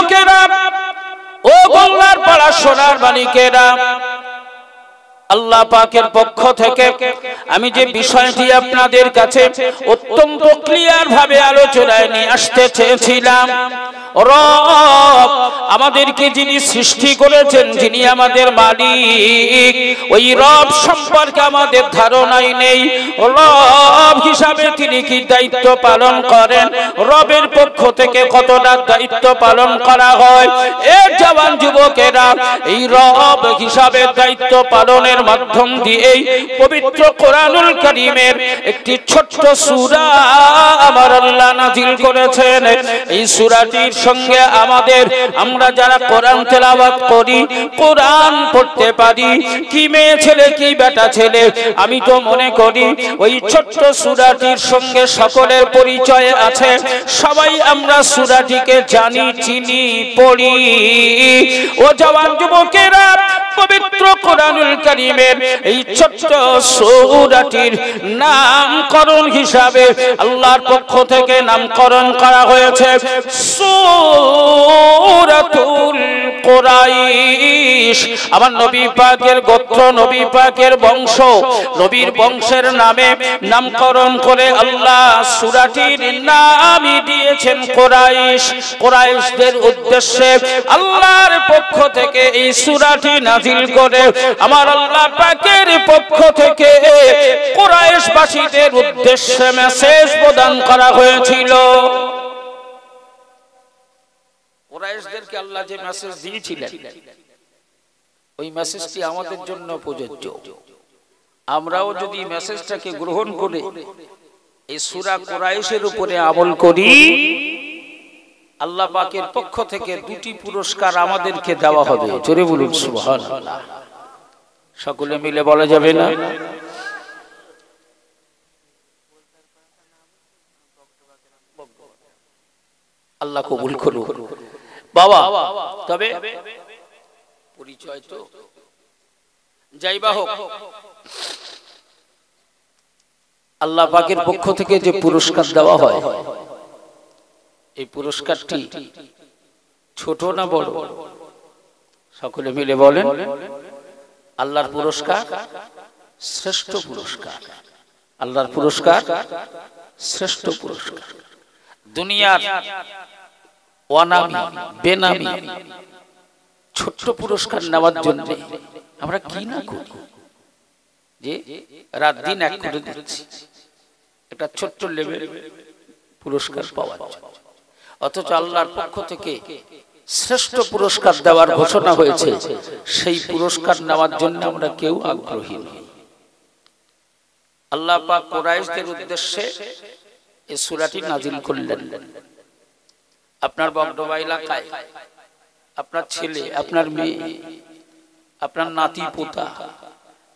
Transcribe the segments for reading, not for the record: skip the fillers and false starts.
যুবকেরা, ও বাংলার পাড়া সোনার মানিকেরা, আল্লাহ পাকের পক্ষ থেকে আমি যে বিষয়টি আপনাদের কাছে অত্যন্ত ক্লিয়ার ভাবে আলোচনায় নিয়ে আসতে চেয়েছিলাম, রব আমাদেরকে যিনি সৃষ্টি করেছেন, যিনি আমাদের মালিক, ওই রব সম্পর্কে আমাদের ধারণাই নেই। রব হিসাবে তিনি কি দায়িত্ব পালন করেন, রবের পক্ষ থেকে কতটা দায়িত্ব পালন করা হয়, এ জওয়ান যুবকেরা, এই রব হিসাবে দায়িত্ব পালনের মাধ্যম দিয়েই পবিত্র কোরআনুল কারীমের একটি ছোট্ট সূরা আমার আল্লাহ নাযিল করেছেন। এই সূরাটির সঙ্গে আমরা যারা কোরআন তেলাওয়াত করি, কোরআন পড়তে পারি, কি মেয়ে ছেলে কি বেটা ছেলে, আমি তো মনে করি ওই ছোট্ট সূরাটির সঙ্গে সকলের পরিচয় আছে। সবাই আমরা সূরাটিকে জানি, চিনি, পড়ি। ও জওয়ান যুবকেরা, পবিত্র কোরআনুল কারীমের এই ছোট্ট সূরাটির নামকরণ হিসাবে আল্লাহর পক্ষ থেকে নামকরণ করা হয়েছে সূরাতুল কুরাইশ। আমার নবী পাকের গোত্র, নবী পাকের বংশ, নবীর বংশের নামে নামকরণ করে আল্লাহ সূরাটির নামই দিয়েছেন কুরাইশ। কুরাইশদের উদ্দেশ্যে আল্লাহর পক্ষ থেকে এই সূরাটি নাযিল করে আমার আল্লাহ পাকের পক্ষ থেকে কুরাইশবাসীদের উদ্দেশ্যে মেসেজ প্রদান করা হয়েছিল। কুরাইশদেরকে আল্লাহ যে মেসেজ দিয়েছিলেন, ওই মেসেজটি আমাদের জন্য প্রযোজ্য। আমরাও যদি মেসেজটাকে গ্রহণ করে এই সূরা কুরাইশের উপরে আমল করি, আল্লাহ পাকের পক্ষ থেকে দুটি পুরস্কার আমাদেরকে দেওয়া হবে। জোরে বলুন সুবহানাল্লাহ। সকলে মিলে বলা যাবে না? আল্লাহ কবুল করুন বাবা। তবে পরিচয় তো যাইবা হোক, আল্লাহ পাকের পক্ষ থেকে যে পুরস্কার দেওয়া হয়, এই পুরস্কারটি ছোট না বড়? সকলে মিলে বলেন। আল্লাহর পুরস্কার শ্রেষ্ঠ পুরস্কার, আল্লাহর পুরস্কার শ্রেষ্ঠ পুরস্কার। দুনিয়ার অনামী বেনামী ছোট্ট পুরস্কার নেওয়ার জন্য আমরা কি না করি, যে রাত দিন এক করে দিচ্ছি একটা ছোট্ট লেভেল পুরস্কার পাওয়ার জন্য। অথচ আল্লাহর পক্ষ থেকে শ্রেষ্ঠ পুরস্কার দেওয়ার ঘোষণা হয়েছে, সেই পুরস্কার নেওয়ার জন্য আমরা কেউ আগ্রহী নই। আল্লাহ পাক কুরাইশদের উদ্দেশ্যে এই সূরাটি নাযিল করলেন। আপনার বগডোবা এলাকায় আপনার ছেলে, আপনার মেয়ে, আপনার নাতি পোতা,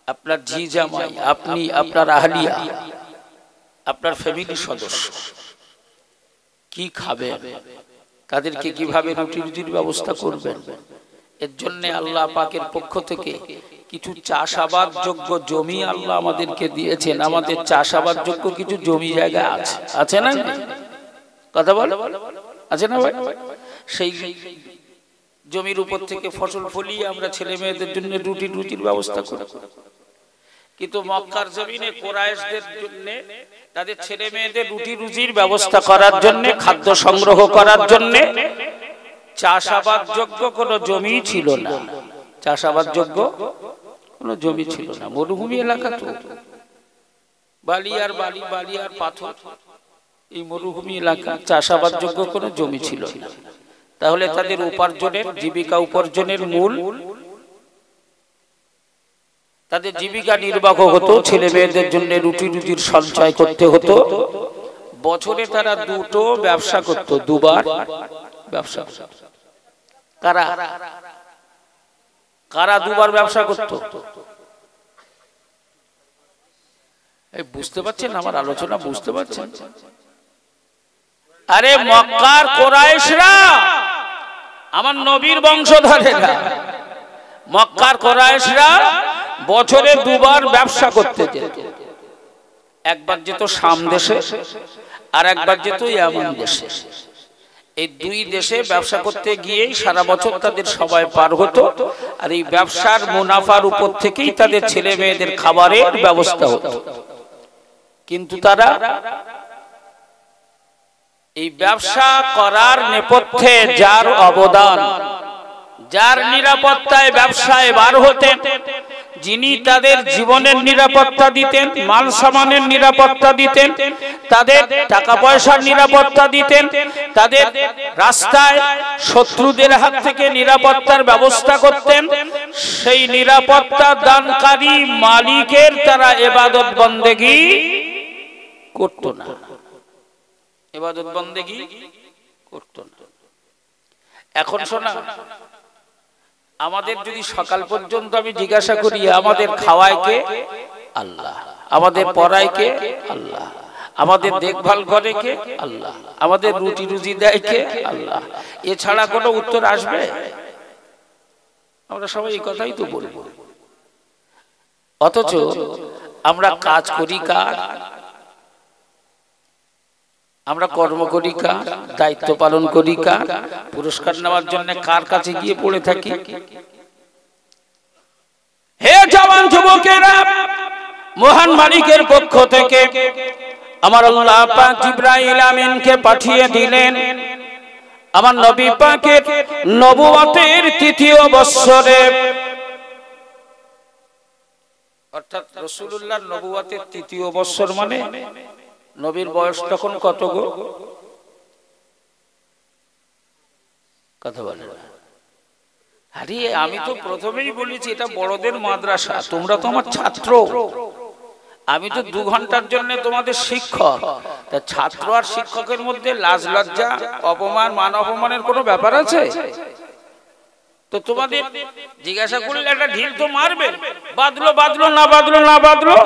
আপনার ঝি জামাই, আপনি, আপনার আহলিয়া, আপনার ফ্যামিলি সদস্য কি খাবেন, তাদেরকে কিভাবে রুটি রুজির ব্যবস্থা করবেন, এর জন্য আল্লাহ পাকের পক্ষ থেকে কিছু চাষাবাদ যোগ্য জমি আল্লাহ আমাদেরকে দিয়েছেন। আমাদের চাষাবাদ যোগ্য কিছু জমি জায়গা আছে, আছে না? কথা বল, আছে না ভাই? সেই জমির উপর থেকে ফসল ফলিয়ে আমরা ছেলে মেয়েদের জন্য রুটি রুজির ব্যবস্থা করি। কিন্তু মক্কার জমিনে কুরাইশদের জন্য, তাদের ছেলে মেয়েদের রুটি রুজির ব্যবস্থা করার জন্য, খাদ্য সংগ্রহ করার জন্য চাষাবাদ যোগ্য কোনো জমি ছিল না। চাষাবাদ যোগ্য কোনো জমি ছিল না। মরুভূমি এলাকা তো, বালি আর বালি, বালি আর পাথর, এই মরুভূমি এলাকা, চাষাবাদ যোগ্য কোনো জমি ছিল না। তাহলে তাদের উপার্জনের, জীবিকা উপার্জনের মূল, তাদের জীবিকা নির্বাহ হতো ছেলে মেয়েদের জন্য রুটি রুজির সঞ্চয় করতে হতো। বছরে তারা দুটো ব্যবসা করত, দুবার ব্যবসা। কারা কারা দুবার ব্যবসা করত? বুঝতে পারছেন আমার আলোচনা? বুঝতে পারছেন? আরে মক্কার কুরাইশরা আমার নবীর বংশধরেরা। মক্কার কুরাইশরা বছরে দুবার ব্যবসা করতে যেত। একবার যেত শাম দেশে, আর একবার যেত ইয়ামান দেশে। এই দুই দেশে ব্যবসা করতে গিয়েই সারা বছর তাদের সময় পার হতো, আর এই ব্যবসার মুনাফার উপর থেকেই তাদের ছেলে মেয়েদের খাবারের ব্যবস্থা হতো। কিন্তু তারা এই ব্যবসা করার নেপথ্যে যার অবদান, যার নিরাপত্তায় ব্যবসায় বার হতেন, যিনি তাদের জীবনের নিরাপত্তা দিতেন, মাল সামানের নিরাপত্তা দিতেন, তাদের টাকা পয়সার নিরাপত্তা দিতেন, তাদের রাস্তায় শত্রুদের হাত থেকে নিরাপত্তার ব্যবস্থা করতেন, সেই নিরাপত্তা দানকারী মালিকের তারা ইবাদত বন্দেগী করত না, ইবাদত বন্দেগী করত না। এখন শোনা, আমাদের যদি সকাল পর্যন্ত আমি জিজ্ঞাসা করি আমাদের খাওয়ায় কে? আল্লাহ। আমাদের পড়ায় কে? আল্লাহ। আমাদের দেখভাল করে কে? আল্লাহ। আমাদের রুটি রুজি দেয় কে? আল্লাহ। এছাড়া কোনো উত্তর আসবে? আমরা সবাই এই কথাই তো বলবো। অথচ আমরা কাজ করি কার? আমরা কর্ম করি কার? দায়িত্ব পালন করি কার? পুরস্কার নেওয়ার জন্য কার কাছে গিয়ে পড়ে থাকি? হে জওয়ান যুবকেরা, মহান মালিকের পক্ষ থেকে আমার আল্লাহ পাক জিবরাইল আমিনকে পাঠিয়ে দিলেন আমার নবী পাকের নবুয়তের তৃতীয় বৎসরে, অর্থাৎ রাসূলুল্লাহর নবুয়তের তৃতীয় বৎসর মানে নবীর বয়স তখন কত গো? কথা বলেন। আরে আমি তো প্রথমেই বলেছি এটা বড়দের মাদ্রাসা, তোমরা তো আমার ছাত্র, আমি তো 2 ঘন্টার জন্য তোমাদের শিক্ষক। তা ছাত্র আর শিক্ষকের মধ্যে লাজ লজ্জা অপমান মান অপমানের কোনো ব্যাপার আছে? তো তোমাদের জিজ্ঞাসা করলে একটা ঢিল তো মারবে, বাদলো বাদলো না বাদলো না বাদলো,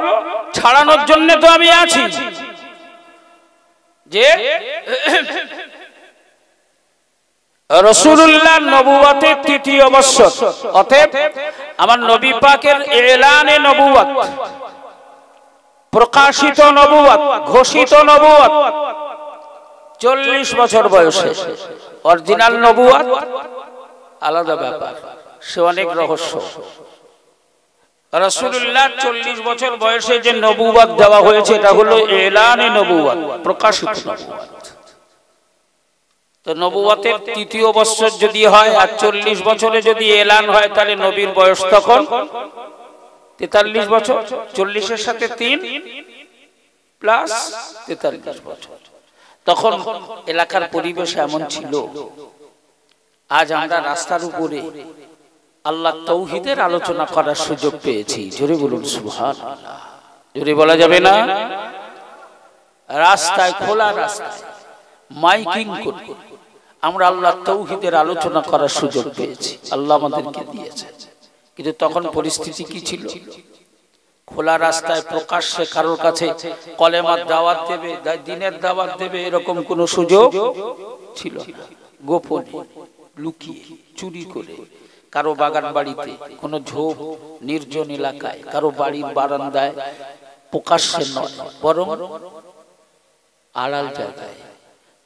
ছাড়ানোর জন্য তো আমি আছি। যে রাসূলুল্লাহর নবুয়তের তৃতীয় বৎসর, অতএব আমার নবী পাকের এলানে নবুয়ত, প্রকাশিত নবুয়ত, ঘোষিত নবুয়ত 40 বছর বয়সে। অরিজিনাল নবুয়ত আলাদা ব্যাপার, সে অনেক রহস্য। রাসূলুল্লাহ 40 বছর বয়সে যে নবুয়ত দেওয়া হয়েছে এটা হলো এলানে নবুয়ত, প্রকাশিত নবুয়ত। তো নবুয়তের তৃতীয় বৎসর যদি হয় আর 40 বছরে যদি এলান হয়, তাহলে নবীর বয়স তখন 43 বছর। 40 এর সাথে 3 প্লাস 43 বছর। তখন এলাকার পরিবেশ এমন ছিল, আজ আমরা রাস্তার উপরে আল্লাহ তাওহীদের আলোচনা করার সুযোগ পেয়েছি। জোরে বলুন সুবহানাল্লাহ। জোরে বলা যাবে না? রাস্তায়, খোলা রাস্তায় মাইকিং করে আমরা আল্লাহ তাওহীদের আলোচনা করার সুযোগ পেয়েছি, আল্লাহ আমাদেরকে দিয়েছে। কিন্তু তখন পরিস্থিতি কি ছিল? খোলা রাস্তায় প্রকাশ্যে কারোর কাছে কলেমার দাওয়াত দেবে, দ্বীনের দাওয়াত দেবে, এরকম কোনো সুযোগ ছিল না। গোপনে, লুকিয়ে, চুরি করে, কারো বাগান বাড়িতে, কোনো ঝোপ নির্জন এলাকায়, কারো বাড়ির বারান্দায়, প্রকাশ্যে নয় বরং আড়াল জায়গায়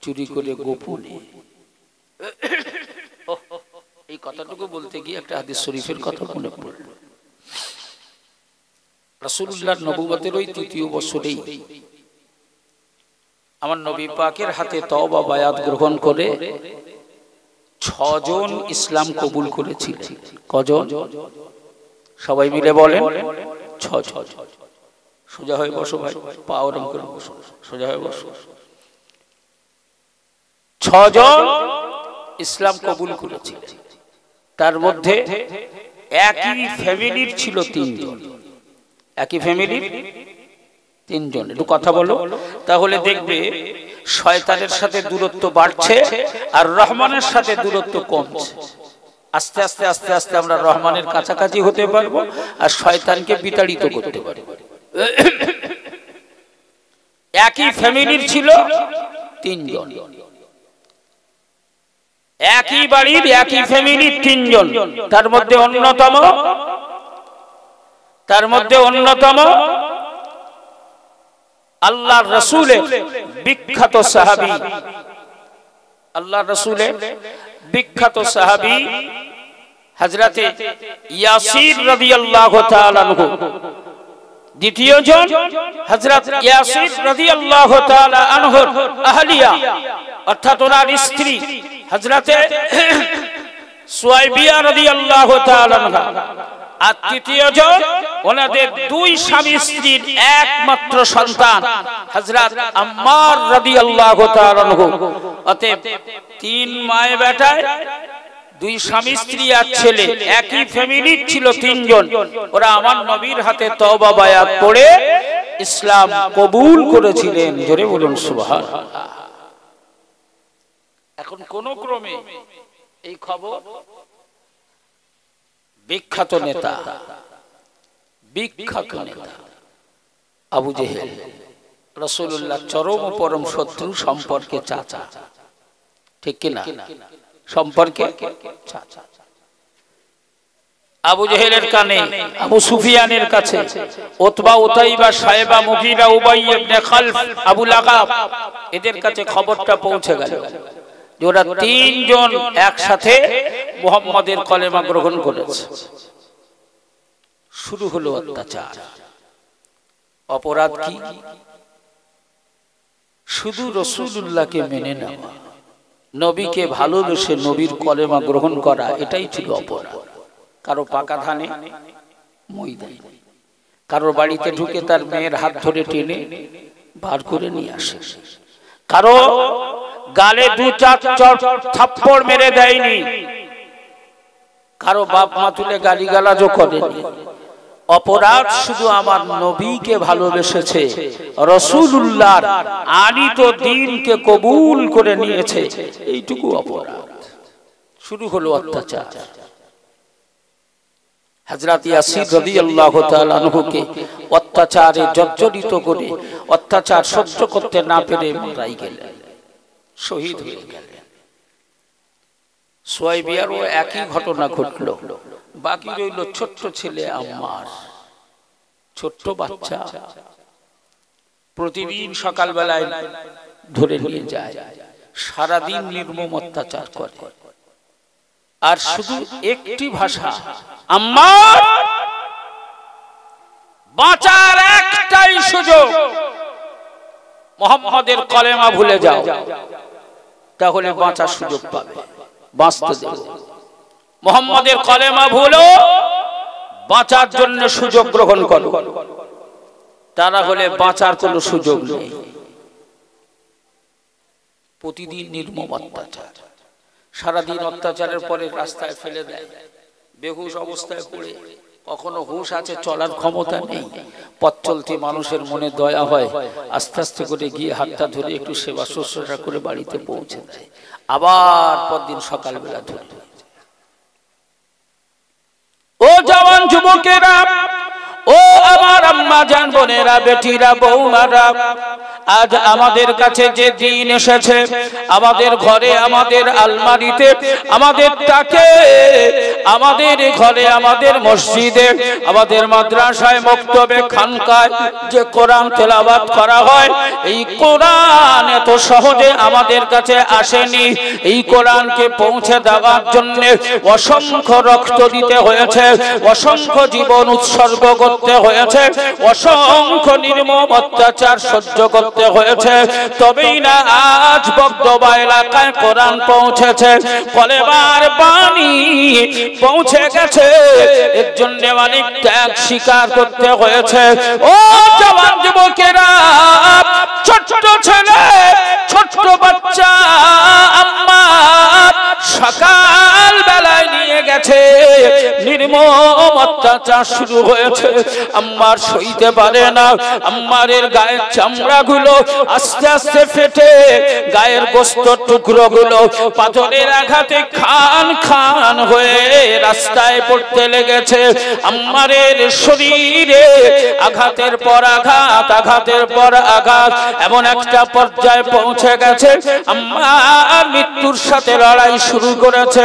চুরি করে গোপনে। এই কথাটুকু বলতে গিয়ে একটা হাদিস শরীফের কথা মনে পড়ল। রাসূলুল্লাহর নবুয়তের ওই তৃতীয় বছরেই আমার নবী পাকের হাতে তওবা বায়াত গ্রহণ করে 6 জন ইসলাম কবুল করেছিলেন। কজন? সবাই মিলে বলেন 6। সোজা হয়ে বসো ভাই, পা ওরম করে বসো, সোজা হয়ে বসো। 6 জন ইসলাম কবুল করেছিলেন। তার মধ্যে একই ফ্যামিলির ছিল 3 জন। একই ফ্যামিলির 3 জন। একটু কথা বলো, তাহলে দেখবে শয়তানের সাথে দূরত্ব বাড়ছে আর রহমানের সাথে দূরত্ব কমছে। আস্তে আস্তে আস্তে আস্তে আমরা রহমানের কাছাকাছি হতে পারবো আর শয়তানকে বিতাড়িত করতে পারবো। একই ফ্যামিলির ছিল 3 জন, একই বাড়ির একই ফ্যামিলির 3 জন। তার মধ্যে অন্যতম আল্লাহর রাসূলের বিখ্যাত সাহাবী আল্লাহ রাসূলের বিখ্যাত সাহাবী হযরতে ইয়াসির রাদিয়াল্লাহু তাআলা আনহু, দ্বিতীয় জন হযরত ইয়াসির রাদিয়াল্লাহু তাআলা আনহুর আহলিয়া অর্থাৎ ওনার স্ত্রী হযরতে সুয়াইবিয়া রাদিয়াল্লাহু তাআলা আনহা, আর তৃতীয় জন ওনাদের দুই স্বামী স্ত্রীর একমাত্র সন্তান হযরত আম্মার রাদিয়াল্লাহু তাআলা আনহু। অতএব তিন মায়ে বেটায় দুই স্বামী স্ত্রী আর ছেলে, একই ফ্যামিলির ছিল তিনজন। ওরা আমার নবীর হাতে তওবা বায়াত পড়ে ইসলাম কবুল করেছিলেন। জোরে বলুন সুবহানাল্লাহ। এখন কোন ক্রমে এই খবর বিখ্যাত নেতা আবু জেহেল, রাসূলুল্লাহ চরম ও পরম শত্রু, সম্পর্কে চাচা, ঠিক কিনা? সম্পর্কে চাচা। আবু জেহেলের কানে, আবু সুফিয়ানের কাছে, উতবা, উতাইবা, সাইবা, মুগীরা, উবাই ইবনে খালফ, আবু লাগাব, এদের কাছে খবরটা পৌঁছে গেল যে ওরা তিনজন একসাথে মুহাম্মাদের কলেমা গ্রহণ করেছে। শুরু হলো অত্যাচার। অপরাধ কি? শুধু রাসূলুল্লাহকে মেনে নেওয়া, নবীকে ভালোবেসে নবীর কলেমা গ্রহণ করা, এটাই ছিল অপরাধ। কারো পাকা ধানে মই দেয়, কারো বাড়িতে ঢুকে তার মেয়ের হাত ধরে টেনে বার করে নিয়ে আসে, কারো গালে দু চার থাপ্পড় মেরে দেয়নি, কারো বাপ মা তুলে গালিগালাজও করেনি। অপরাধ শুধু আমার নবীকে ভালোবেসেছে, রাসূলুল্লাহর আনিত দ্বীনকে কবুল করে নিয়েছে, এইটুকু অপরাধ। শুরু হলো অত্যাচার। হযরত ইয়াসির রাদিয়াল্লাহু তাআলা আনহুকে অত্যাচারে জর্জরিত করে, অত্যাচার সহ্য করতে না পেরে মারাই গেলেন, শহীদ হয়ে গেলেন। সুয়াইবিয়ারও একই ঘটনা ঘটল। বাকি রইল ছোট্ট ছেলে আম্মার, ছোট্ট বাচ্চা। প্রতিদিন সকালবেলায় ধরে নিয়ে যায়, সারাদিন নির্মম অত্যাচার করে, আর শুধু একটি ভাষা, আম্মার বাঁচার একটাই সুযোগ, মুহাম্মাদের কলেমা ভুলে যাও, তাহলে বাঁচার সুযোগ পাবে, বাঁচতে দেব। মুহাম্মাদের কলেমা ভুলো, বাঁচার জন্য সুযোগ গ্রহণ করো, তারা হলে বাঁচার কোনো সুযোগ নেই। প্রতিদিন নির্মম অত্যাচার, সারাদিন অত্যাচারের পরে রাস্তায় ফেলে দেয়, বেহুশ অবস্থায় পড়ে, কখনো হুঁশ আছে, চলার ক্ষমতা নেই। পথ চলতি মানুষের মনে দয়া হয়, আস্তে আস্তে করে গিয়ে হাতটা ধরে একটু সেবা শুশ্রূষা করে বাড়িতে পৌঁছে দেয়, আবার পরদিন সকালবেলা ধরে। ও জওয়ান যুবকেরা, ও আমার আম্মা জান, বোনেরা, বেটিরা, বৌমারা, আজ আমাদের কাছে যে দিন এসেছে, আমাদের ঘরে, আমাদের আলমারিতে, আমাদের তাকে, আমাদের ঘরে, আমাদের মসজিদে, আমাদের মাদ্রাসায়, মক্তবে, খানকায় যে কোরআন তেলাওয়াত করা হয়, এই কোরআন এত সহজে আমাদের কাছে আসেনি। এই কোরআনকে পৌঁছে দেওয়ার জন্য অসংখ্য রক্ত দিতে হয়েছে, অসংখ্য জীবন উৎসর্গ করতে হয়েছে, অসংখ্য নির্মম অত্যাচার সহ্য করতে হয়েছে, তবেই না আজ বগদবা এলাকায় কোরআন পৌঁছেছে, কলেমার বাণী পৌঁছে গেছে। এর জন্য অনেক ত্যাগ স্বীকার করতে হয়েছে। ও জওয়ান যুবকেরা, ছোট্ট ছেলে, ছোট্ট বাচ্চা আম্মা সকাল বেলায় নিয়ে গেছে, নির্মম অত্যাচার শুরু হয়েছে। আম্মার সইতে পারে না, আম্মারের গায়ের চামড়াগুলো আস্তে আস্তে ফেটে, গায়ের গোস্ত টুকরোগুলো পাথরের আঘাতে খান খান হয়ে রাস্তায় পড়তে লেগেছে। আম্মারের শরীরে আঘাতের পর আঘাত, আঘাতের পর আঘাত, এমন একটা পর্যায়ে পৌঁছে গেছে, আম্মার মৃত্যুর সাথে লড়াই শুরু করেছে।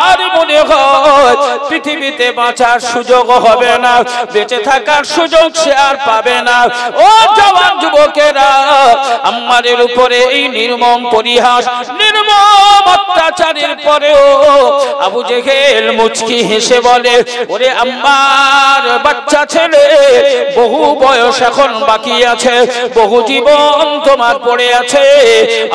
আর মনে হয় পৃথিবীতে বাঁচার সুযোগ হবে না, বেঁচে থাকার সুযোগ সে আর পাবে না। ও জওয়ান যুবকেরা, আম্মারের উপরে এই নির্মম পরিহাস, নির্মম অত্যাচারের পরেও আবু জেহেল মুচকি হেসে বলে, ওরে আম্মার বাচ্চা ছেলে, বহু বয়স এখন বাকি আছে, বহু জীবন তোমার পড়ে আছে।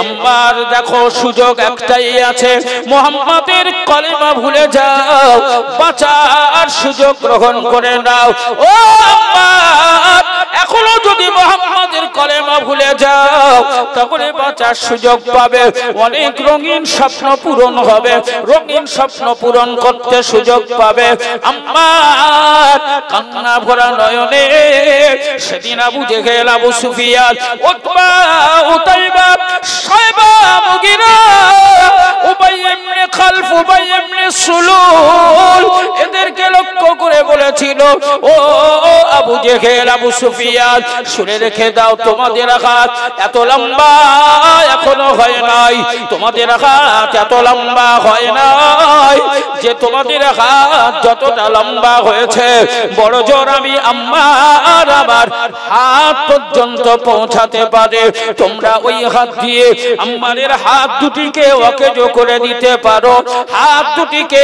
আম্মার দেখো, সুযোগ একটাই আছে, মুহাম্মাদের কলেমা ভুলে যাও, বাঁচার সুযোগ গ্রহণ করে নাও। ও আম্মার, এখনো যদি মুহাম্মাদের কলেমা ভুলে যাও তাহলে বাঁচার সুযোগ পাবে, অনেক রঙিন স্বপ্ন পূরণ হবে, রঙিন স্বপ্ন পূরণ করতে সুযোগ পাবে। আম্মার কান্না ভরা নয়নে সেদিন Abu Jahl, Abu Sufyan, Utba, Utaiba, Shaiba, Mughira, Ubai ibn Khalaf, Ubai ibn Salul, এদেরকে লক্ষ্য করে বলেছিল, ও আবু জেহেল, আবু সুফিয়ান, শুনে রেখে দাও, তোমাদের আঘাত এত লম্বা এখনো হয় নাই, তোমাদের আঘাত এত লম্বা হয় নাই যে তোমাদের আঘাত যতটা লম্বা হয়েছে, বড় জোর আমি আম্মার আমার হাত পর্যন্ত পৌঁছাতে পারে। তোমরা ওই হাত দিয়ে আম্মারের হাত দুটিকে অকেজ করে দিতে পারো, হাত দুটিকে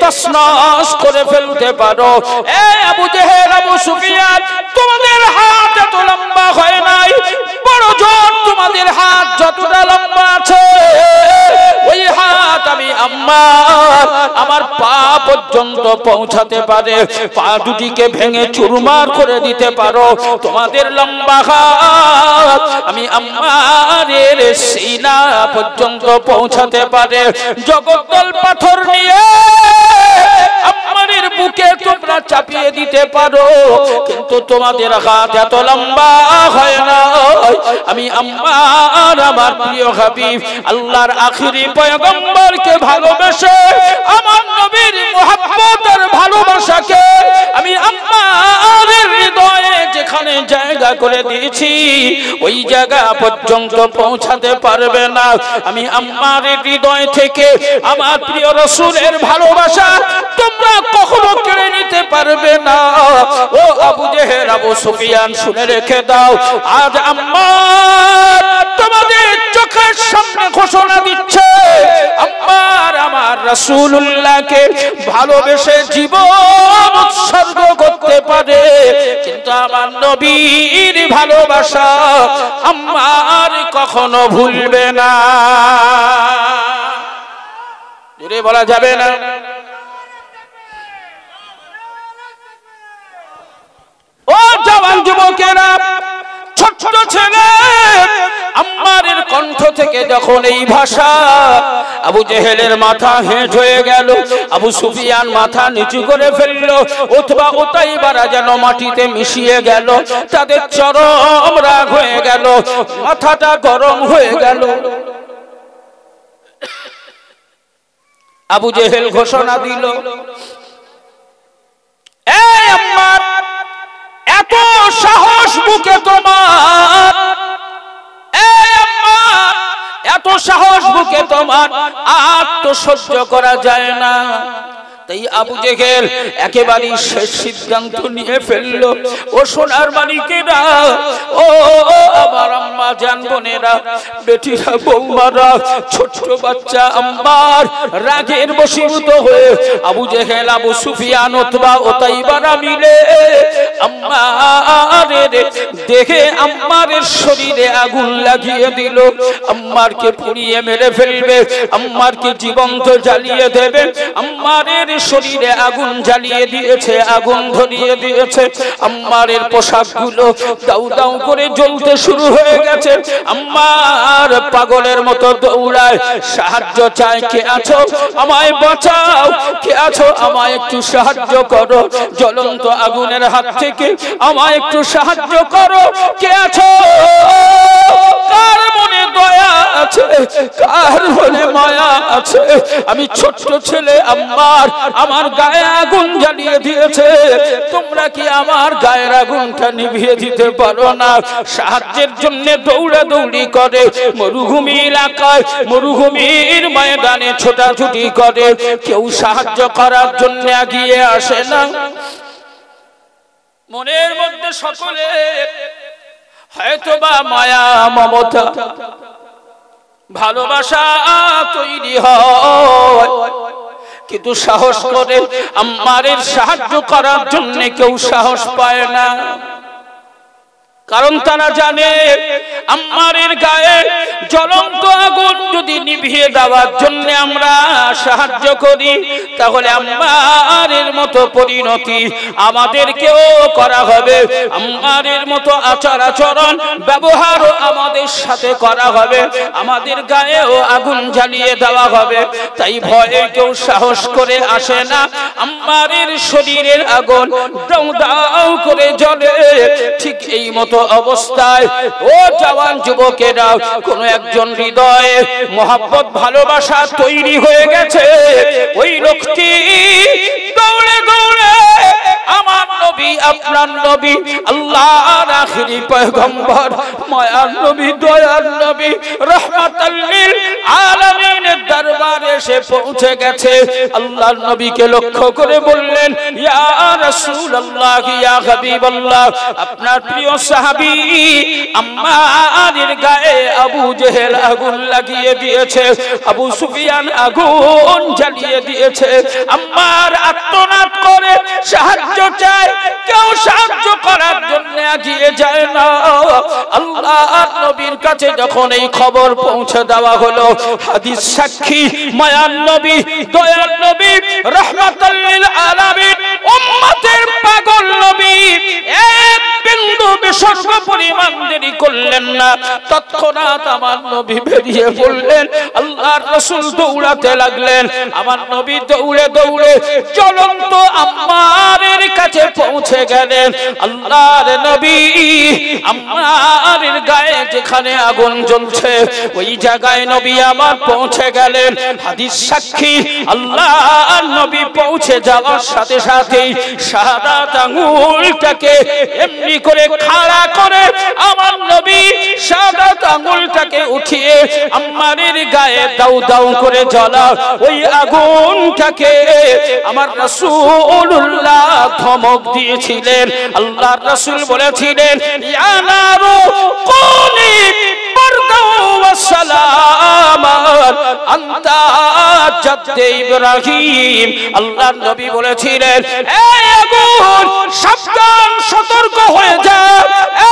তছনছ করে ফেলতে পারো। এই আবু জেহেল, আবু সুফিয়ান, তোমাদের হাত এত লম্বা হয় নাই, বড় জোর তোমাদের হাত যতটা লম্বা আছে, ওই হাত আমি আম্মার আমার পা পর্যন্ত পৌঁছাতে পারে, পা দুটিকে ভেঙে চুরমার করে দিতে পারো। তোমাদের লম্বা হাত আমি আম্মারের সিনা পর্যন্ত পৌঁছাতে পারে। জগদ্দল পাথর নিয়ে আম্মারের বুকে তোমরা চাপিয়ে দিতে পারো, কিন্তু তোমাদের হাত এত লম্বা হয় না। আমি আম্মার আমার প্রিয় হাবিব আল্লাহর আখিরি পয়গম্বরকে ভালোবেসে, আমার নবীর মুহাব্বত আর ভালোবাসাকে আমি আম্মারের হৃদয়ে যেখানে জায়গা করে দিয়েছি, ওই জায়গা পর্যন্ত পৌঁছাতে পারবে না। আমি আম্মারের হৃদয় থেকে আমার প্রিয় রাসূলের ভালোবাসা তোমরা কখনো কেড়ে নিতে পারবে না। ও আবু জেহেল, আবু সুফিয়ান, শুনে রেখে দাও, আজ আম্মার তোমাদের চোখের সামনে ঘোষণা দিচ্ছে, আম্মার আমার রাসূলুল্লাহকে ভালোবেসে জীবন উৎসর্গ করতে পারে, কিন্তু আমার নবীর ভালোবাসা আম্মার কখনো ভুলবে না। জোরে বলা যাবে না? ও জওয়ান যুবকেরা, ছোট ছেলে আম্মারের কণ্ঠ থেকে যখন এই ভাষা, আবু জেহেলের মাথা হেঁট হয়ে গেল, আবু সুফিয়ান মাথা নিচু করে ফেলল, উতবা, উতাইবারা যেন মাটিতে মিশিয়ে গেল, তাদের চরম রাগ হয়ে গেল, মাথাটা গরম হয়ে গেল। আবু জেহেল ঘোষণা দিল, এই আম্মার, এত সাহস বুকে তোমার, এই আম্মার, এত সাহস বুকে তোমার, আর তো সহ্য করা যায় না। তাই আবু জেহেল একেবারে শেষ সিদ্ধান্ত নিয়ে ফেললো, ও সোনার মানিকেরা, ও আমার আম্মা জান বোনেরা, বেটিরা, বৌমারা, ছোট বাচ্চা আম্মার রাগের বশীভূত হয়ে Abu Jahl, Abu Sufyan, Utba, উতাইবারা মিলে আম্মারের দেখে আম্মারের শরীরে আগুন লাগিয়ে দিল, আম্মারকে পুড়িয়ে মেরে ফেলবে, আম্মারকে জীবন্ত জ্বালিয়ে দেবে। আম্মারের শরীরে আগুন জ্বালিয়ে দিয়েছে, আগুন ধরিয়ে দিয়েছে। আম্মারের পোশাকগুলো দাউ দাউ করে জ্বলতে শুরু হয়ে গেছে। আম্মার পাগলের মতো দৌড়ায়, সাহায্য চায়, কে আছো আমায় বাঁচাও, কে আছো আমায় একটু সাহায্য করো, জ্বলন্ত আগুনের হাত থেকে আমায় একটু সাহায্য করো, কে আছো, কার মনে দয়া আছে, কার মনে মায়া আছে। আমি ছোট্ট ছেলে আম্মার, আমার গায়ে আগুন জ্বালিয়ে দিয়েছে, তোমরা কি আমার গায়ের আগুনটা নিভিয়ে দিতে পারো না? সাহায্যের জন্য দৌড়াদৌড়ি করে, মরুভূমি এলাকায় মরুভূমির ময়দানে ছোটাছুটি করে, কেউ সাহায্য করার জন্য এগিয়ে আসে না। মনের মধ্যে সকলে হয়তোবা মায়া মমতা ভালোবাসা তৈরি হয়, কিন্তু সাহস করে আম্মারের সাহায্য করার জন্য কেউ সাহস পায় না। কারণ তারা জানে আম্মারের গায়ে জ্বলন্ত আগুন যদি নিভিয়ে দেওয়ার জন্য আমরা সাহায্য করি, তাহলে আম্মারের মতো পরিণতি আমাদেরকেও করা হবে, আম্মারের মতো আচার আচরণ ব্যবহারও আমাদের সাথে করা হবে, আমাদের গায়েও আগুন জ্বালিয়ে দেওয়া হবে। তাই ভয়ে কেউ সাহস করে আসে না। আম্মারের শরীরের আগুন দাউ দাউ করে জ্বলে। ঠিক এই মতো অবস্থায় ও জওয়ান যুবকেরা, কোন একজন হৃদয়ে মহব্বত ভালোবাসা তৈরি হয়ে গেছে, ওই লোকটি দৌড়ে দৌড়ে আমার নবী, আপনার নবী, আল্লাহর আখিরি পয়গম্বর, মায়ার নবী, দয়ার নবী, রাহমাতাল লিল আলামিনের দরবারে এসে পৌঁছে গেছে। আল্লাহর নবীকে লক্ষ্য করে বললেন, ইয়া রাসূলুল্লাহ, ইয়া হাবিবাল্লাহ, আপনার প্রিয় সাহাবী আম্মারের গায়ে আবু জেহেল আগুন লাগিয়ে দিয়েছে, আবু সুফিয়ান আগুন জ্বালিয়ে দিয়েছে। আম্মার আত্মনাদ করে সাহায্য চায়, কেউ সাহায্য করার জন্য এগিয়ে যায় না। আল্লাহর নবীর কাছে যখন এই খবর পৌঁছে দেওয়া হলো, হাদিস সাক্ষী মায়ার নবী, দয়ার নবী, রাহমাতাল লিল আলামিন, উম্মতের পাগল নবী এক বিন্দু বিসর্গ পরিমাণ দেরি করলেন না। তৎক্ষণাৎ আমার নবী বেরিয়ে পড়লেন, আল্লাহর রাসূল দৌড়াতে লাগলেন। আমার নবী দৌড়ে দৌড়ে জ্বলন্ত আম্মারের কাছে পৌঁছে গেলেন। আল্লাহর নবী আম্মারের গায়ে যেখানে আগুন জ্বলছে, ওই জায়গায় নবী আমার পৌঁছে গেলেন। হাদিস সাক্ষী আল্লাহর নবী পৌঁছে যাওয়ার সাথে সাথেই শাহাদাত আঙ্গুলটাকে এমনি করে খাড়া করে আমার নবী শাহাদাত আঙ্গুলটাকে উঠিয়ে আম্মারের গায়ে দাউ দাউ করে জ্বলা ওই আগুনটাকে আমার রাসূলুল্লাহ ধমক দিয়েছিলেন। আল্লাহর রাসূল বলেছিলেন, ইয়া নারু কুনি বারদাও ওয়া সালামান আনতা জাদ্দে ইব্রাহিম। আল্লাহর নবী বলেছিলেন, এই আগুন সাবধান, সতর্ক হয়ে যা।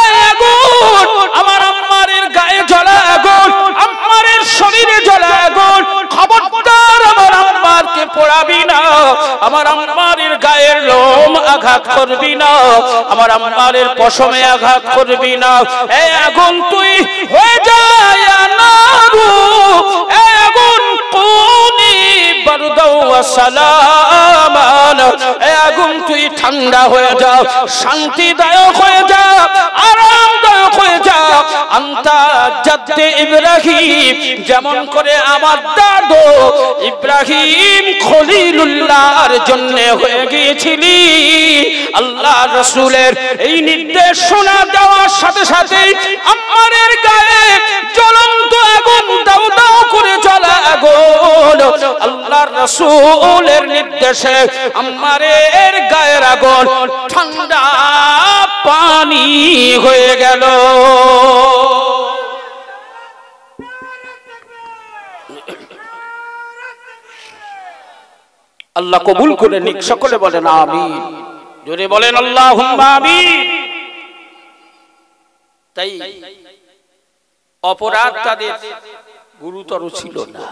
এই আগুন আমার আম্মারের গায়ে জ্বলা আগুন, আম্মারের শরীরে জ্বলা আগুন, খবরদার আমার আম্মারকে পোড়াবি না, আমার আম্মারের গায়ের লোম আঘাত করবি না, আমার আম্মারের পশমে আঘাত করবি না। এই আগুন তুই হয়ে যায় নারু, এই আগুন কুনি বারদাও ওয়া সালামান, এই আগুন তুই ঠান্ডা হয়ে যা, শান্তিদায়ক হয়ে যা, আরামদায়ক হয়ে যা। আনতা জাদ্দে ইব্রাহিম, যেমন করে আমার দাদু ইব্রাহিম খলিলুল্লাহর জন্য হয়ে গিয়েছিলি। আল্লাহ রাসূলের এই নির্দেশনা দেওয়ার সাথে সাথে আম্মারের গায়ে জ্বলন্ত আগুন দাউ দাউ করে জ্বলা আগুন, আল্লাহর রাসূলের নির্দেশে আম্মারের গায়ের আগুন ঠান্ডা পানি হয়ে গেল। আল্লাহ কবুল করে নিক, সকলে বলেন আমিন, জোরে বলেন আল্লাহুম্মা আমিন। তাই অপরাধ তাদের গুরুতর ছিল না,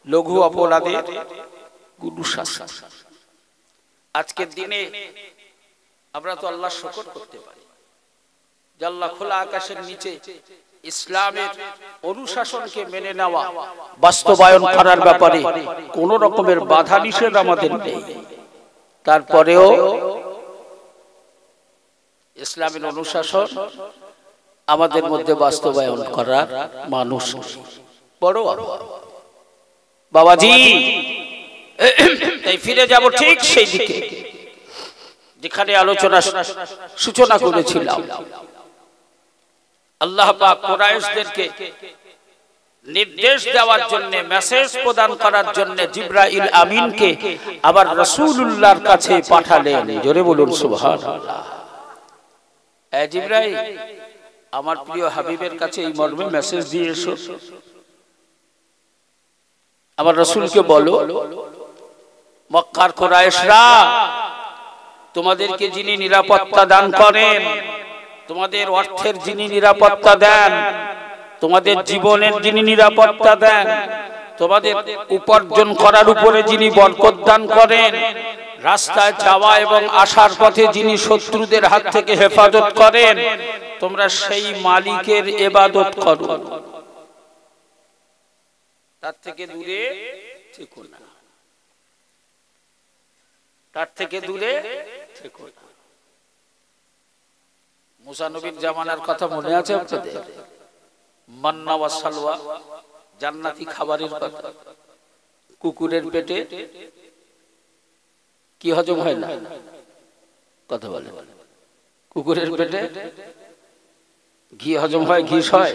লঘু অপরাধের গুরু শাস্তি। আজকের দিনে আমরা তো আল্লাহর শুকর করতে পারি যে আল্লাহ খোলা আকাশের নিচে ইসলামের অনুশাসনকে মেনে নেওয়া, বাস্তবায়ন করার ব্যাপারে কোন রকমের বাধা নিষেধ আমাদের নেই। তারপরেও ইসলামের অনুশাসন আমাদের মধ্যে বাস্তবায়ন করার মানুষ বড় বাবাজি। তাই ফিরে যাব ঠিক সেই দিকে যেখানে আলোচনা সূচনা করেছিলাম। আল্লাহ পাক কুরাইশদেরকে নির্দেশ দেওয়ার জন্য, মেসেজ প্রদান করার জন্য জিবরাইল আমিনকে আবার রাসূলুল্লাহর কাছে পাঠালেন। জোরে বলুন সুবহানাল্লাহ। এ জিবরাইল, আমার প্রিয় হাবিবের কাছে এই মর্মে মেসেজ দিয়ে এসো। আমার রাসূলকে বলো, মক্কার কুরাইশরা তোমাদেরকে যিনি নিরাপত্তা দান করেন, তোমাদের অর্থের যিনি নিরাপত্তা দেন, তোমাদের জীবনের যিনি নিরাপত্তা দেন, তোমাদের উপার্জন করার উপরে যিনি বরকত দান করেন, রাস্তায় যাওয়া এবং আসার পথে যিনি শত্রুদের হাত থেকে হেফাজত করেন, তোমরা সেই মালিকের ইবাদত করো, তার থেকে দূরে থেকো না, তার থেকে দূরে থেকো না। মুসা নবীর জামানার কথা মনে আছে আপনাদের? মান্না ওয়া সালওয়া, জান্নাতি খাবারের কথা। কুকুরের পেটে কি হজম হয় না? কথা বলে, কুকুরের পেটে ঘি হজম হয়, ঘি হয়।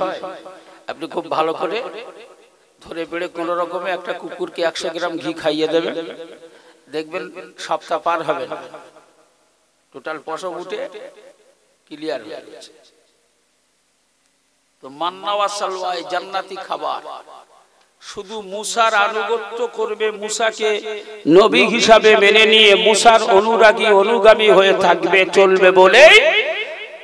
আপনি খুব ভালো করে ধরে বেড়ে কোন রকমে একটা কুকুরকে 100 গ্রাম ঘি খাইয়ে দেবেন, দেখবেন সপ্তাহ পার হবে না, টোটাল পশম উঠে ক্লিয়ার হয়ে গেছে। তো মান্না ওয়া সালওয়া, জান্নাতি খাবার, শুধু মুসার আনুগত্য করবে, মুসাকে নবী হিসাবে মেনে নিয়ে মুসার অনুরাগী অনুগামী হয়ে থাকবে, চলবে বলে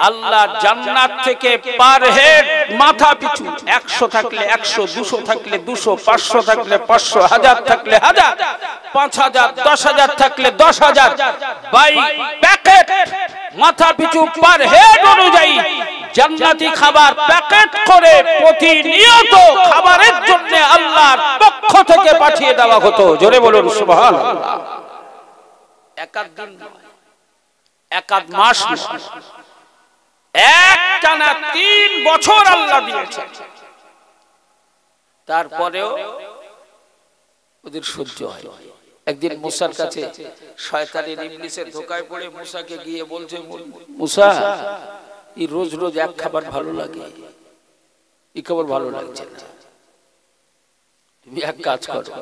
আল্লাহ জান্নাত থেকে পার হেড মাথা পিছু 100 থাকলে 100, 200 থাকলে 200, 500 থাকলে 500, 1000 থাকলে 1000, 5000, 10000 থাকলে 10000 বাই প্যাকেট মাথা পিছু পার হেড অনুযায়ী জান্নাতি খাবার প্যাকেট করে প্রতিনিয়ত খাবারের জন্য আল্লাহর পক্ষ থেকে পাঠিয়ে দেওয়া হতো। জোরে বলুন সুবহানাল্লাহ। একাদ দিন নয়, একাদ মাস নয়, একটানা 3 বছর আল্লাহ দিয়েছেন। তারপরেও ওদের সহ্য হয়। একদিন মুসার কাছে শয়তানের ইবলিসের ধোঁকায় পড়ে মুসাকে গিয়ে বলছে, মুসা, এই রোজ রোজ এক খাবার ভালো লাগে, এই খাবার ভালো লাগছে না, তুমি এক কাজ করো,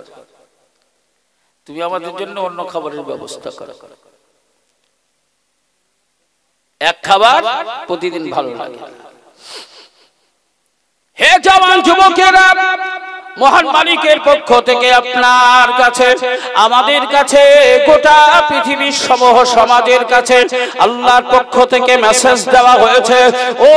তুমি আমাদের জন্য অন্য খাবারের ব্যবস্থা করো, এক খাবার প্রতিদিন ভালো লাগে। হে জওয়ান যুবকেরা, মহান মালিকের পক্ষ থেকে আপনার কাছে, আমাদের কাছে, গোটা পৃথিবীর সমূহ সমাজের কাছে আল্লাহর পক্ষ থেকে মেসেজ দেওয়া হয়েছে, ও